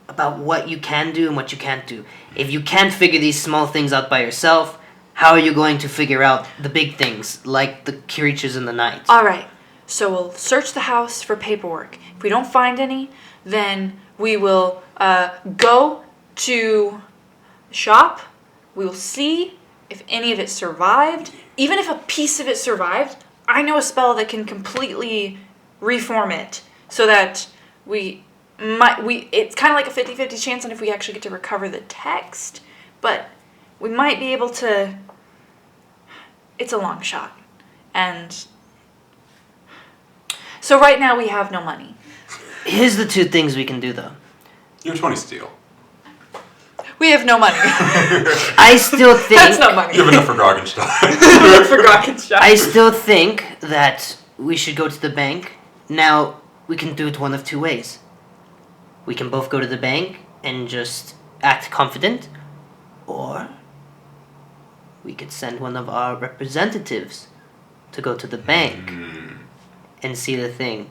Speaker 4: about what you can do and what you can't do. If you can't figure these small things out by yourself, how are you going to figure out the big things, like the creatures in the night?
Speaker 2: All right, so we'll search the house for paperwork. If we don't find any, then we will go to the shop. We will see if any of it survived. Even if a piece of it survived, I know a spell that can completely reform it so that it's kind of like a 50-50 chance on if we actually get to recover the text, but we might be able to... It's a long shot. And so right now we have no money.
Speaker 4: Here's the 2 things we can do, though.
Speaker 3: You're 20 steel.
Speaker 2: We have no money.
Speaker 4: I still think...
Speaker 2: That's not money.
Speaker 3: You have enough for Groggenstein.
Speaker 2: For Grockenstein.
Speaker 4: I still think that we should go to the bank. Now, we can do it one of 2 ways. We can both go to the bank and just act confident, or we could send one of our representatives to go to the bank and see the thing.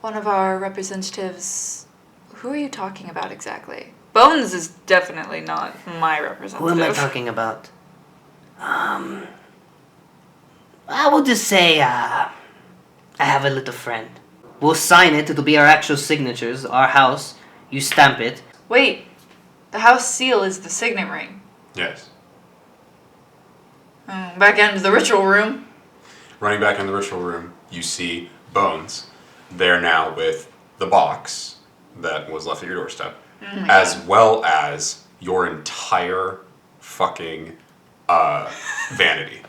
Speaker 2: One of our representatives... Who are you talking about exactly? Bones is definitely not my representative.
Speaker 4: Who am I talking about? I will just say, I have a little friend. We'll sign it, it'll be our actual signatures, our house. You stamp it.
Speaker 2: Wait, the house seal is the signet ring.
Speaker 3: Yes.
Speaker 2: Back into the ritual room.
Speaker 3: Running back in the ritual room, you see Bones there now with the box that was left at your doorstep, as well as your entire fucking vanity.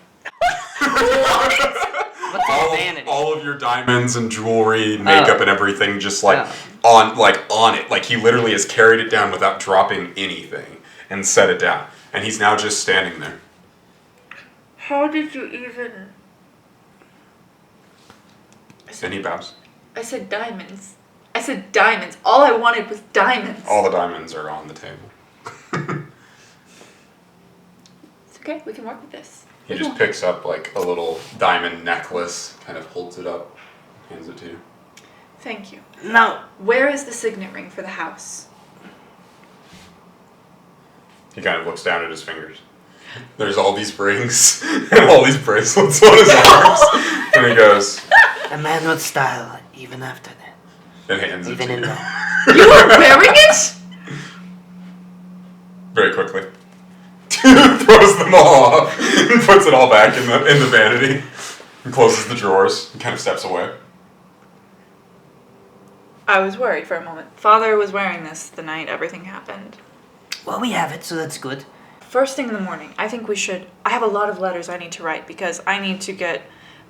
Speaker 4: What's a vanity?
Speaker 3: All of your diamonds and jewelry, makeup and everything, just like
Speaker 4: Oh.
Speaker 3: on it. Like he literally has carried it down without dropping anything and set it down. And he's now just standing there.
Speaker 2: How did you even...
Speaker 3: And he bows.
Speaker 2: I said diamonds. I said diamonds. All I wanted was diamonds.
Speaker 3: All the diamonds are on the table.
Speaker 2: It's okay, we can work with this.
Speaker 3: He just picks up like a little diamond necklace, kind of holds it up, hands it to you.
Speaker 2: Thank you.
Speaker 4: Now,
Speaker 2: Where is the signet ring for the house?
Speaker 3: He kind of looks down at his fingers. There's all these rings and all these bracelets on his arms. And he goes,
Speaker 4: a man with style, even after that.
Speaker 3: and hands it
Speaker 4: Even
Speaker 3: to
Speaker 4: in
Speaker 3: you.
Speaker 4: that.
Speaker 2: You were wearing it?
Speaker 3: Very quickly. Throws them all off and puts it all back in the vanity and closes the drawers and kind of steps away.
Speaker 2: I was worried for a moment. Father was wearing this the night everything happened.
Speaker 4: Well, we have it, so that's good.
Speaker 2: First thing in the morning, I think we should... I have a lot of letters I need to write because I need to get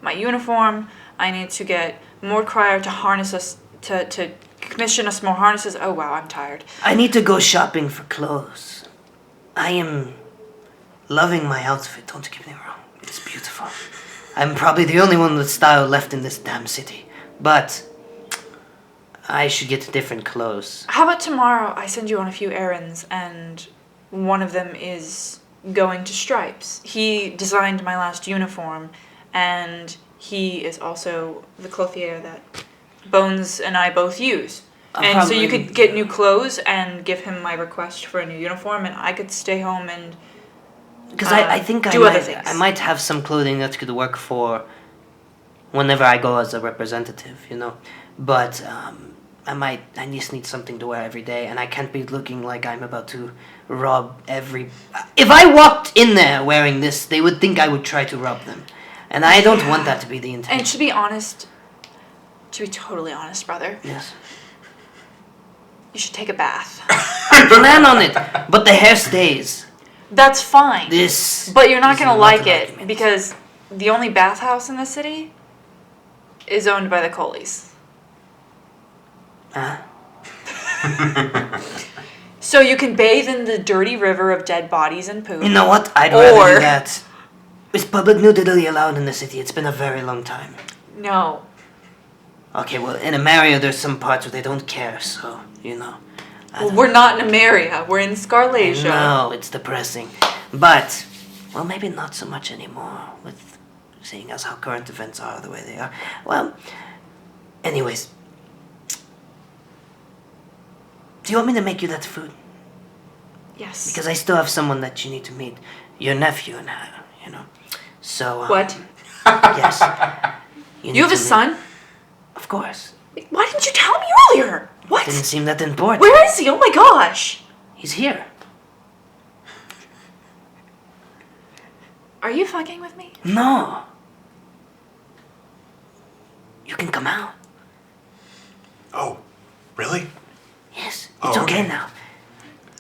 Speaker 2: my uniform. I need to get more crier to harness us, to commission us more harnesses. Oh, wow, I'm tired.
Speaker 4: I need to go shopping for clothes. I am loving my outfit, don't get me wrong. It's beautiful. I'm probably the only one with style left in this damn city. But I should get different clothes.
Speaker 2: How about tomorrow I send you on a few errands, and one of them is going to Stripes. He designed my last uniform, and he is also the clothier that Bones and I both use. And so you could get new clothes and give him my request for a new uniform, and I could stay home and
Speaker 4: because I think I might have some clothing that could work for whenever I go as a representative, you know. But I just need something to wear every day, and I can't be looking like I'm about to rob every... If I walked in there wearing this, they would think I would try to rob them. And I don't want that to be the intention.
Speaker 2: And to be totally honest, brother.
Speaker 4: Yes.
Speaker 2: You should take a bath.
Speaker 4: I plan on it, but the hair stays.
Speaker 2: That's fine. But you're not going to like it, because the only bathhouse in the city is owned by the Coleys.
Speaker 4: Huh?
Speaker 2: So you can bathe in the dirty river of dead bodies and poop.
Speaker 4: You know what? I'd rather do that. Is public nudity allowed in the city? It's been a very long time.
Speaker 2: No.
Speaker 4: Okay, well, in Ameria, there's some parts where they don't care, so, you know.
Speaker 2: Well, we're not in Ameria. We're in Scarlasia.
Speaker 4: No, it's depressing. But, well, maybe not so much anymore, with seeing as how current events are the way they are. Well, anyways. Do you want me to make you that food?
Speaker 2: Yes.
Speaker 4: Because I still have someone that you need to meet. Your nephew and I, you know. So,
Speaker 2: What?
Speaker 4: Yes.
Speaker 2: You have a son?
Speaker 4: Of course.
Speaker 2: Why didn't you tell me earlier? What?
Speaker 4: Didn't seem that important.
Speaker 2: Where is he? Oh my gosh.
Speaker 4: He's here.
Speaker 2: Are you fucking with me?
Speaker 4: No. You can come out.
Speaker 3: Oh, really?
Speaker 4: Yes, it's okay now.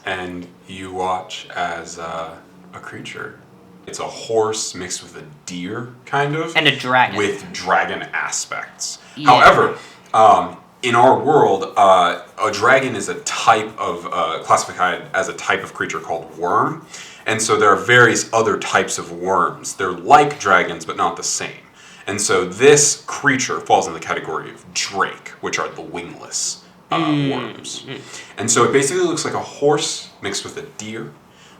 Speaker 3: And you watch as a creature. It's a horse mixed with a deer, kind of.
Speaker 4: And a dragon.
Speaker 3: With dragon aspects.
Speaker 4: Yeah.
Speaker 3: However, in our world, a dragon is a type of, classified as a type of creature called worm. And so there are various other types of worms. They're like dragons, but not the same. And so this creature falls in the category of drake, which are the wingless worms. And so it basically looks like a horse mixed with a deer,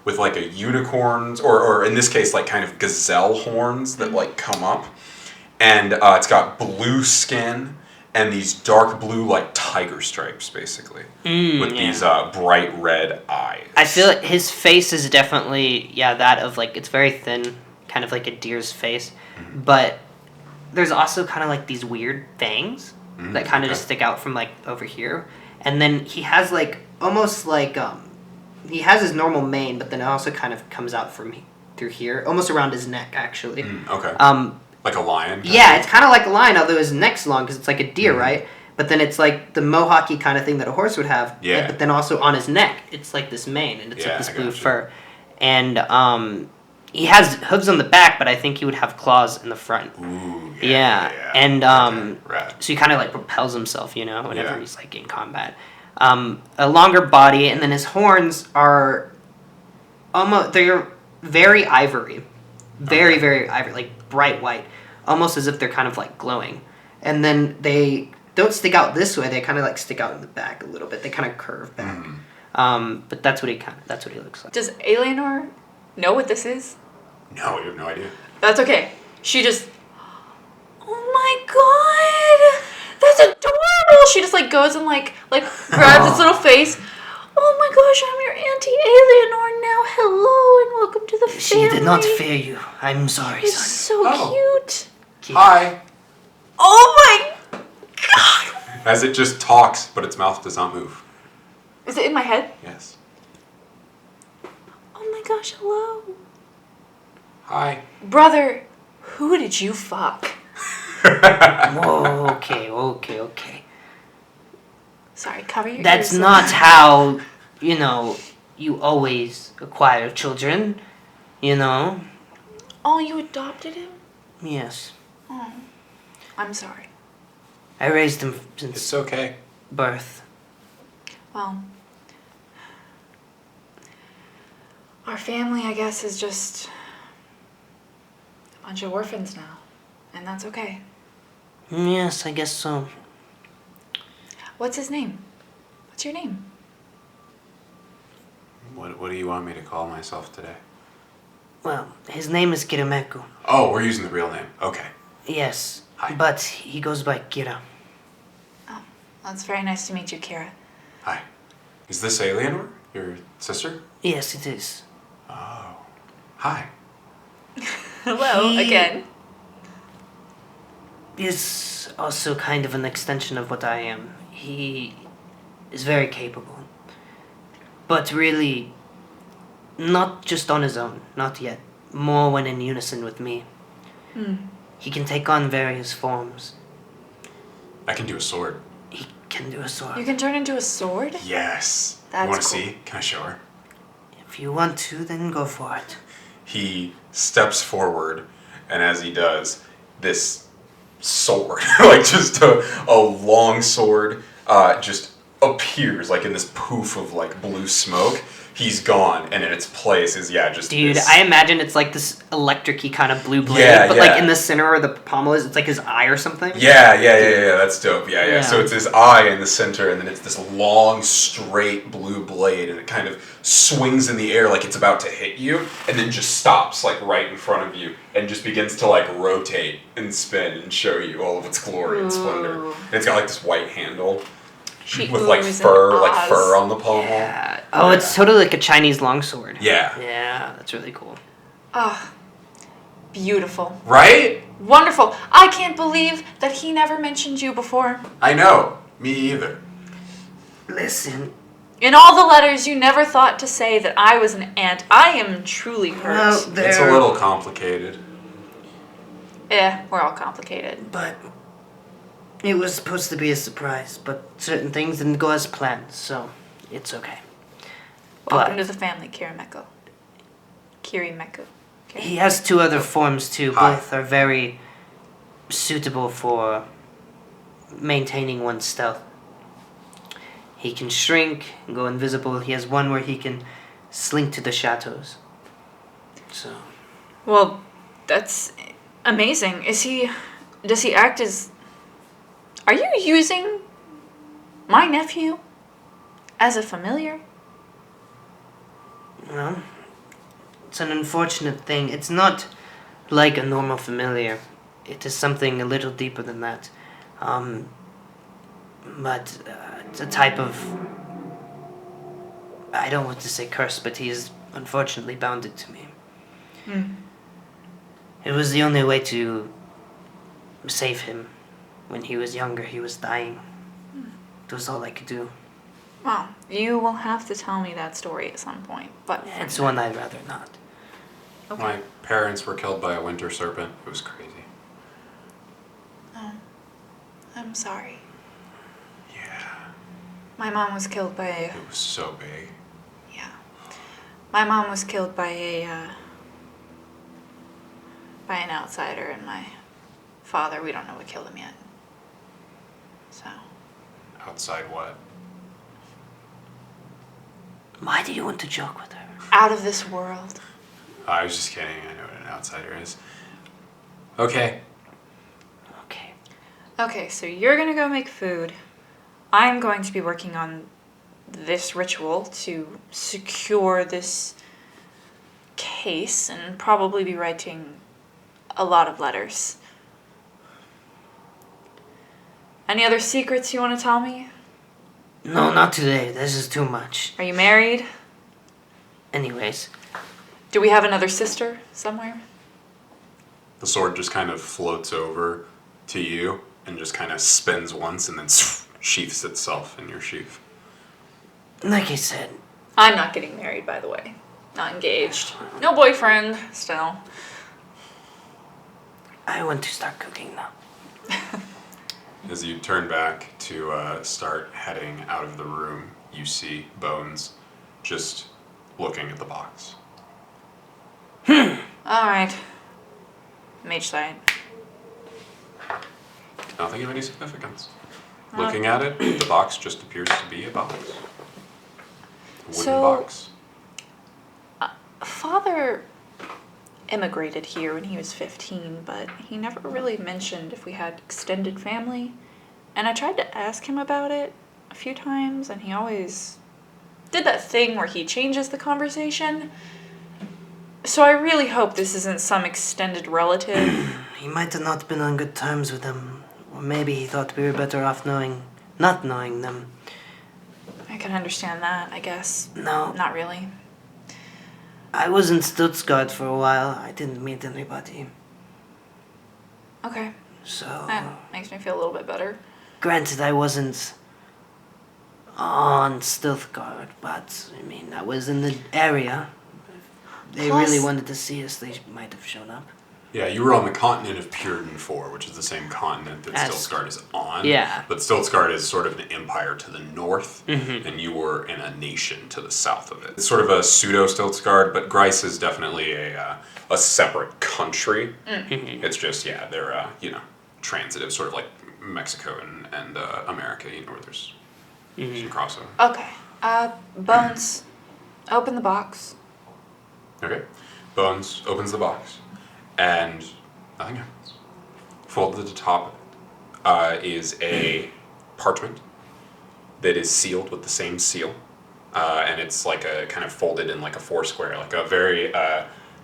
Speaker 3: with like a unicorn's, or in this case, like kind of gazelle horns that like come up. And it's got blue skin and these dark blue like tiger stripes, basically, with these bright red eyes.
Speaker 4: I feel like his face is definitely, that of like, it's very thin, kind of like a deer's face. But there's also kind of like these weird fangs that kind of just stick out from like over here. And then he has like, almost like, he has his normal mane, but then it also kind of comes out from through here, almost around his neck, actually.
Speaker 3: Okay. Like a lion?
Speaker 4: Yeah, it's kind of like a lion, although his neck's long because it's like a deer, right? But then it's like the mohawky kind of thing that a horse would have.
Speaker 3: Yeah.
Speaker 4: But then also on his neck, it's like this mane, and it's like this blue fur. And he has hooves on the back, but I think he would have claws in the front.
Speaker 3: Ooh,
Speaker 4: And
Speaker 3: right.
Speaker 4: so he kind of like propels himself, whenever he's like in combat. A longer body, and then his horns are they're very ivory. Very, very ivory, like bright white. Almost as if they're kind of like glowing. And then they don't stick out this way, they kind of like stick out in the back a little bit. They kind of curve back. But that's what he looks like.
Speaker 2: Does Eleanor know what this is?
Speaker 3: No, you have no idea.
Speaker 2: That's okay. She just... Oh my god! That's adorable! She just like goes and like grabs its little face. Oh my gosh, I'm your Auntie Eleanor now. Hello and welcome to the family.
Speaker 4: She did not fear you. I'm sorry,
Speaker 2: It's
Speaker 4: son.
Speaker 2: so cute.
Speaker 3: Hi.
Speaker 2: Oh my god!
Speaker 3: As it just talks, but its mouth does not move.
Speaker 2: Is it in my head?
Speaker 3: Yes.
Speaker 2: Oh my gosh, hello.
Speaker 3: Hi.
Speaker 2: Brother, who did you fuck?
Speaker 4: Whoa, okay.
Speaker 2: Sorry, cover your
Speaker 4: That's
Speaker 2: ears.
Speaker 4: not how, you always acquire children,
Speaker 2: Oh, you adopted him?
Speaker 4: Yes.
Speaker 2: Oh, I'm sorry.
Speaker 4: I raised him since
Speaker 3: It's okay.
Speaker 4: birth.
Speaker 2: Well, our family, I guess, is just a bunch of orphans now. And that's okay.
Speaker 4: Yes, I guess so.
Speaker 2: What's his name? What's your name?
Speaker 3: What do you want me to call myself today?
Speaker 4: Well, his name is Kirameku.
Speaker 3: Oh, we're using the real name. Okay.
Speaker 4: Yes.
Speaker 3: Hi.
Speaker 4: But he goes by Kira.
Speaker 2: Oh, well, it's very nice to meet you, Kira.
Speaker 3: Hi. Is this Eleanor, your sister?
Speaker 4: Yes, it is.
Speaker 3: Oh. Hi.
Speaker 2: Hello,
Speaker 4: He-
Speaker 2: again.
Speaker 4: Is also kind of an extension of what I am. He is very capable. But really, not just on his own, not yet. More when in unison with me. He can take on various forms.
Speaker 3: I can do a sword.
Speaker 4: He can do a sword.
Speaker 2: You can turn into a sword?
Speaker 3: Yes.
Speaker 2: That's
Speaker 3: you want to
Speaker 2: cool.
Speaker 3: see? Can I show her?
Speaker 4: If you want to, then go for it.
Speaker 3: He steps forward, and as he does, this sword, like just a long sword, just appears like in this poof of like blue smoke. He's gone, and in its place is just
Speaker 4: Dude,
Speaker 3: this-
Speaker 4: I imagine it's like this electric-y kind of blue blade,
Speaker 3: Yeah,
Speaker 4: but
Speaker 3: yeah.
Speaker 4: like in the center where the pommel is, it's like his eye or something.
Speaker 3: Yeah, that's dope. Yeah.
Speaker 4: Yeah.
Speaker 3: So it's his eye in the center, and then it's this long, straight blue blade, and it kind of swings in the air like it's about to hit you, and then just stops like right in front of you, and just begins to like rotate and spin and show you all of its glory and splendor.
Speaker 2: Ooh.
Speaker 3: And it's got like this white handle
Speaker 2: She
Speaker 3: with like
Speaker 2: oohs and
Speaker 3: fur, like
Speaker 2: ahs.
Speaker 3: fur on the pommel.
Speaker 4: Yeah. Oh, it's totally like a Chinese longsword.
Speaker 3: Yeah.
Speaker 4: Yeah, that's really cool.
Speaker 2: Ah, beautiful.
Speaker 3: Right?
Speaker 2: Wonderful. I can't believe that he never mentioned you before.
Speaker 3: I know. Me either.
Speaker 4: Listen,
Speaker 2: In all the letters, you never thought to say that I was an aunt. I am truly hurt.
Speaker 4: well,
Speaker 3: It's a little complicated.
Speaker 2: We're all complicated.
Speaker 4: But it was supposed to be a surprise, but certain things didn't go as planned, so it's okay.
Speaker 2: Welcome
Speaker 4: But
Speaker 2: to the family, Kirimeko. Kirimeko. Okay.
Speaker 4: he has two other forms too.
Speaker 3: Hi.
Speaker 4: Both are very suitable for maintaining one's stealth. He can shrink and go invisible. He has one where he can slink to the shadows. So
Speaker 2: Well, that's amazing. Does he act as... Are you using my nephew as a familiar?
Speaker 4: well, it's an unfortunate thing. It's not like a normal familiar. It is something a little deeper than that. But it's a type of... I don't want to say curse, but he is unfortunately bounded to me. It was the only way to save him. When he was younger, he was dying. It was all I could do.
Speaker 2: Well, you will have to tell me that story at some point. But
Speaker 4: It's one I'd rather not.
Speaker 2: okay.
Speaker 3: My parents were killed by a winter serpent. It was crazy.
Speaker 2: Oh, I'm sorry.
Speaker 3: Yeah.
Speaker 2: My mom was killed by a...
Speaker 3: It was so big.
Speaker 2: Yeah. My mom was killed by by an outsider, and my father, we don't know what killed him yet. So,
Speaker 3: Outside what?
Speaker 4: Why do you want to joke with her?
Speaker 2: out of this world.
Speaker 3: I was just kidding. I know what an outsider is. Okay.
Speaker 4: Okay.
Speaker 2: Okay, so you're gonna go make food. I'm going to be working on this ritual to secure this case and probably be writing a lot of letters. Any other secrets you want to tell me?
Speaker 4: No, not today. This is too much.
Speaker 2: Are you married?
Speaker 4: Anyways,
Speaker 2: Do we have another sister somewhere?
Speaker 3: The sword just kind of floats over to you and just kind of spins once and then sheaths itself in your sheath.
Speaker 4: like I said,
Speaker 2: I'm not getting married, by the way. Not engaged. No boyfriend, still.
Speaker 4: I want to start cooking now.
Speaker 3: As you turn back to start heading out of the room, you see Bones just looking at the box.
Speaker 2: Alright. Mage sight.
Speaker 3: Nothing of any significance. Looking at it, the box just appears to be a box. A wooden box.
Speaker 2: Father immigrated here when he was 15, but he never really mentioned if we had extended family. And I tried to ask him about it a few times, and he always did that thing where he changes the conversation. So I really hope this isn't some extended relative.
Speaker 4: He might have not been on good terms with them. Or maybe he thought we were better off not knowing them.
Speaker 2: I can understand that, I guess.
Speaker 4: No.
Speaker 2: Not really.
Speaker 4: I was in Stuttgart for a while. I didn't meet anybody.
Speaker 2: Okay.
Speaker 4: So...
Speaker 2: That makes me feel a little bit better.
Speaker 4: Granted, I wasn't on Stuttgart, but, I mean, I was in the area. If they really wanted to see us, they might have shown up.
Speaker 3: Yeah, you were on the continent of Puritan IV, which is the same continent that Stiltsgard is on.
Speaker 4: Yeah.
Speaker 3: But Stiltsgard is sort of an empire to the north, and you were in a nation to the south of it. It's sort of a pseudo-Stiltsgard, but Grice is definitely a separate country. It's just, they're, transitive, sort of like Mexico and America, where there's some crossover.
Speaker 2: Okay. Bones, open the box.
Speaker 3: Okay. Bones opens the box. And nothing happens. Folded at the top is a parchment that is sealed with the same seal. And it's like a kind of folded in like a four square, like a very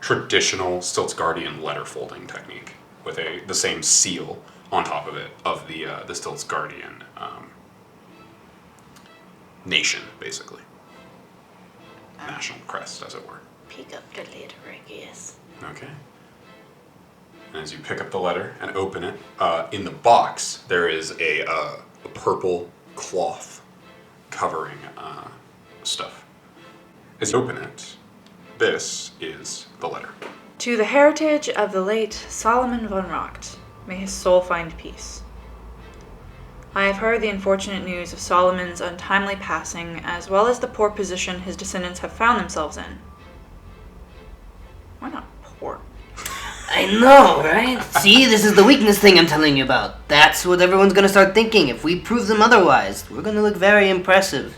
Speaker 3: traditional Stiltsgardian letter folding technique with the same seal on top of it of the Stiltsgardian nation, basically. National crest, as it were.
Speaker 2: Pick up the letter, I guess.
Speaker 3: Okay. And as you pick up the letter and open it, in the box there is a purple cloth covering stuff. As you open it, this is the letter.
Speaker 2: To the heritage of the late Solomon von Rocht, may his soul find peace. I have heard the unfortunate news of Solomon's untimely passing, as well as the poor position his descendants have found themselves in. Why not poor?
Speaker 4: I know, right? See, this is the weakness thing I'm telling you about. That's what everyone's gonna start thinking. If we prove them otherwise, we're gonna look very impressive.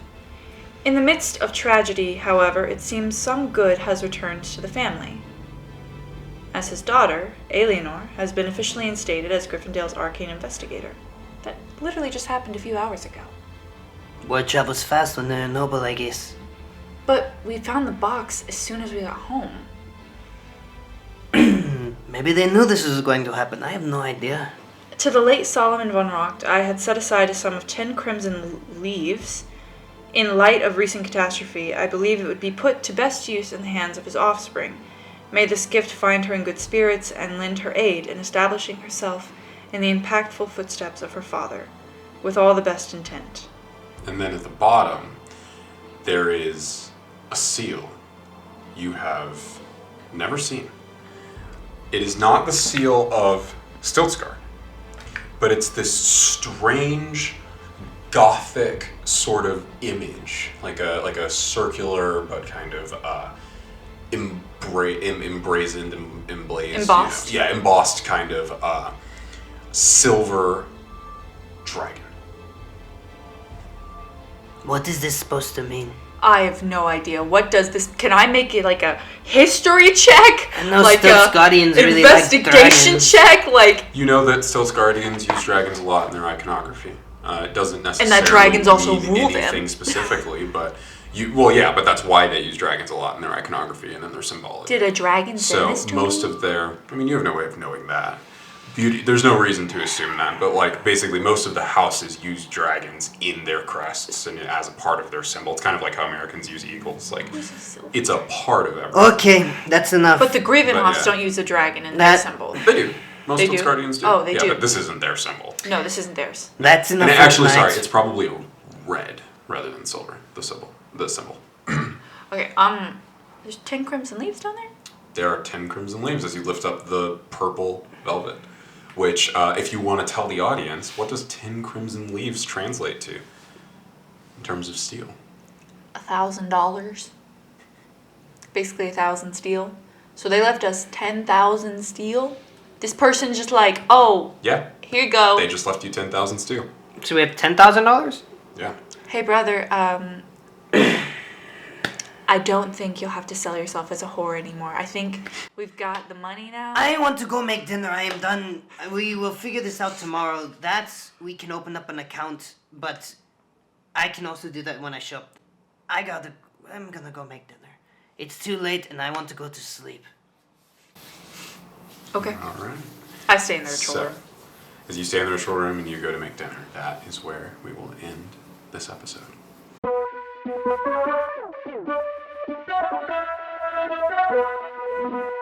Speaker 2: In the midst of tragedy, however, it seems some good has returned to the family. As his daughter, Eleanor, has been officially instated as Griffondale's arcane investigator. That literally just happened a few hours ago.
Speaker 4: Word travels fast when they're noble, I guess.
Speaker 2: But we found the box as soon as we got home.
Speaker 4: Maybe they knew this was going to happen. I have no idea.
Speaker 2: To the late Solomon von Rocht, I had set aside a sum of 10 crimson leaves. In light of recent catastrophe, I believe it would be put to best use in the hands of his offspring. May this gift find her in good spirits and lend her aid in establishing herself in the impactful footsteps of her father, with all the best intent.
Speaker 3: And then at the bottom, there is a seal you have never seen. It is not the seal of Stiltsgard, but it's this strange Gothic sort of image, like a circular but kind of emblazoned,
Speaker 2: Embossed.
Speaker 3: Embossed kind of silver dragon.
Speaker 4: What is this supposed to mean?
Speaker 2: I have no idea. What does this... Can I make it like a history check?
Speaker 4: I know
Speaker 2: like
Speaker 4: Stiltsgardians really like
Speaker 2: investigation check? Like...
Speaker 3: You know that Stiltsgardians use dragons a lot in their iconography. It doesn't necessarily
Speaker 2: and that dragons also
Speaker 3: mean
Speaker 2: rule
Speaker 3: anything
Speaker 2: them.
Speaker 3: specifically, but... but that's why they use dragons a lot in their iconography and in their symbology.
Speaker 2: Did a dragon say this to
Speaker 3: most
Speaker 2: me?
Speaker 3: of their... I mean, you have no way of knowing that. There's no reason to assume that, but like basically most of the houses use dragons in their crests and as a part of their symbol. It's kind of like how Americans use eagles. Like it's a part of everything.
Speaker 4: Okay, that's enough.
Speaker 2: But the Grevenhoffs don't use a dragon in their symbol.
Speaker 3: They do. Most
Speaker 2: They
Speaker 3: of
Speaker 2: do?
Speaker 3: Guardians do.
Speaker 2: Oh, they do.
Speaker 3: But this isn't their symbol.
Speaker 2: No, this isn't theirs.
Speaker 4: That's enough.
Speaker 3: And actually, sorry, it's probably red rather than silver. The symbol.
Speaker 2: Okay, there's 10 crimson leaves down there?
Speaker 3: There are 10 crimson leaves as you lift up the purple velvet. which, if you want to tell the audience, what does 10 crimson leaves translate to in terms of steel?
Speaker 2: $1,000. Basically 1,000 steel. So they left us 10,000 steel. This person's just like, oh,
Speaker 3: Yeah.
Speaker 2: here you go.
Speaker 3: They just left you 10,000 steel.
Speaker 4: So we have $10,000?
Speaker 3: Yeah.
Speaker 2: Hey, brother, I don't think you'll have to sell yourself as a whore anymore. I think we've got the money now.
Speaker 4: I want to go make dinner. I am done. We will figure this out tomorrow. We can open up an account, but I can also do that when I show up. I'm gonna go make dinner. It's too late and I want to go to sleep.
Speaker 2: Okay.
Speaker 3: All right.
Speaker 2: I stay in the ritual
Speaker 3: So,
Speaker 2: room.
Speaker 3: as you stay in the ritual room and you go to make dinner, that is where we will end this episode.
Speaker 5: Thank you.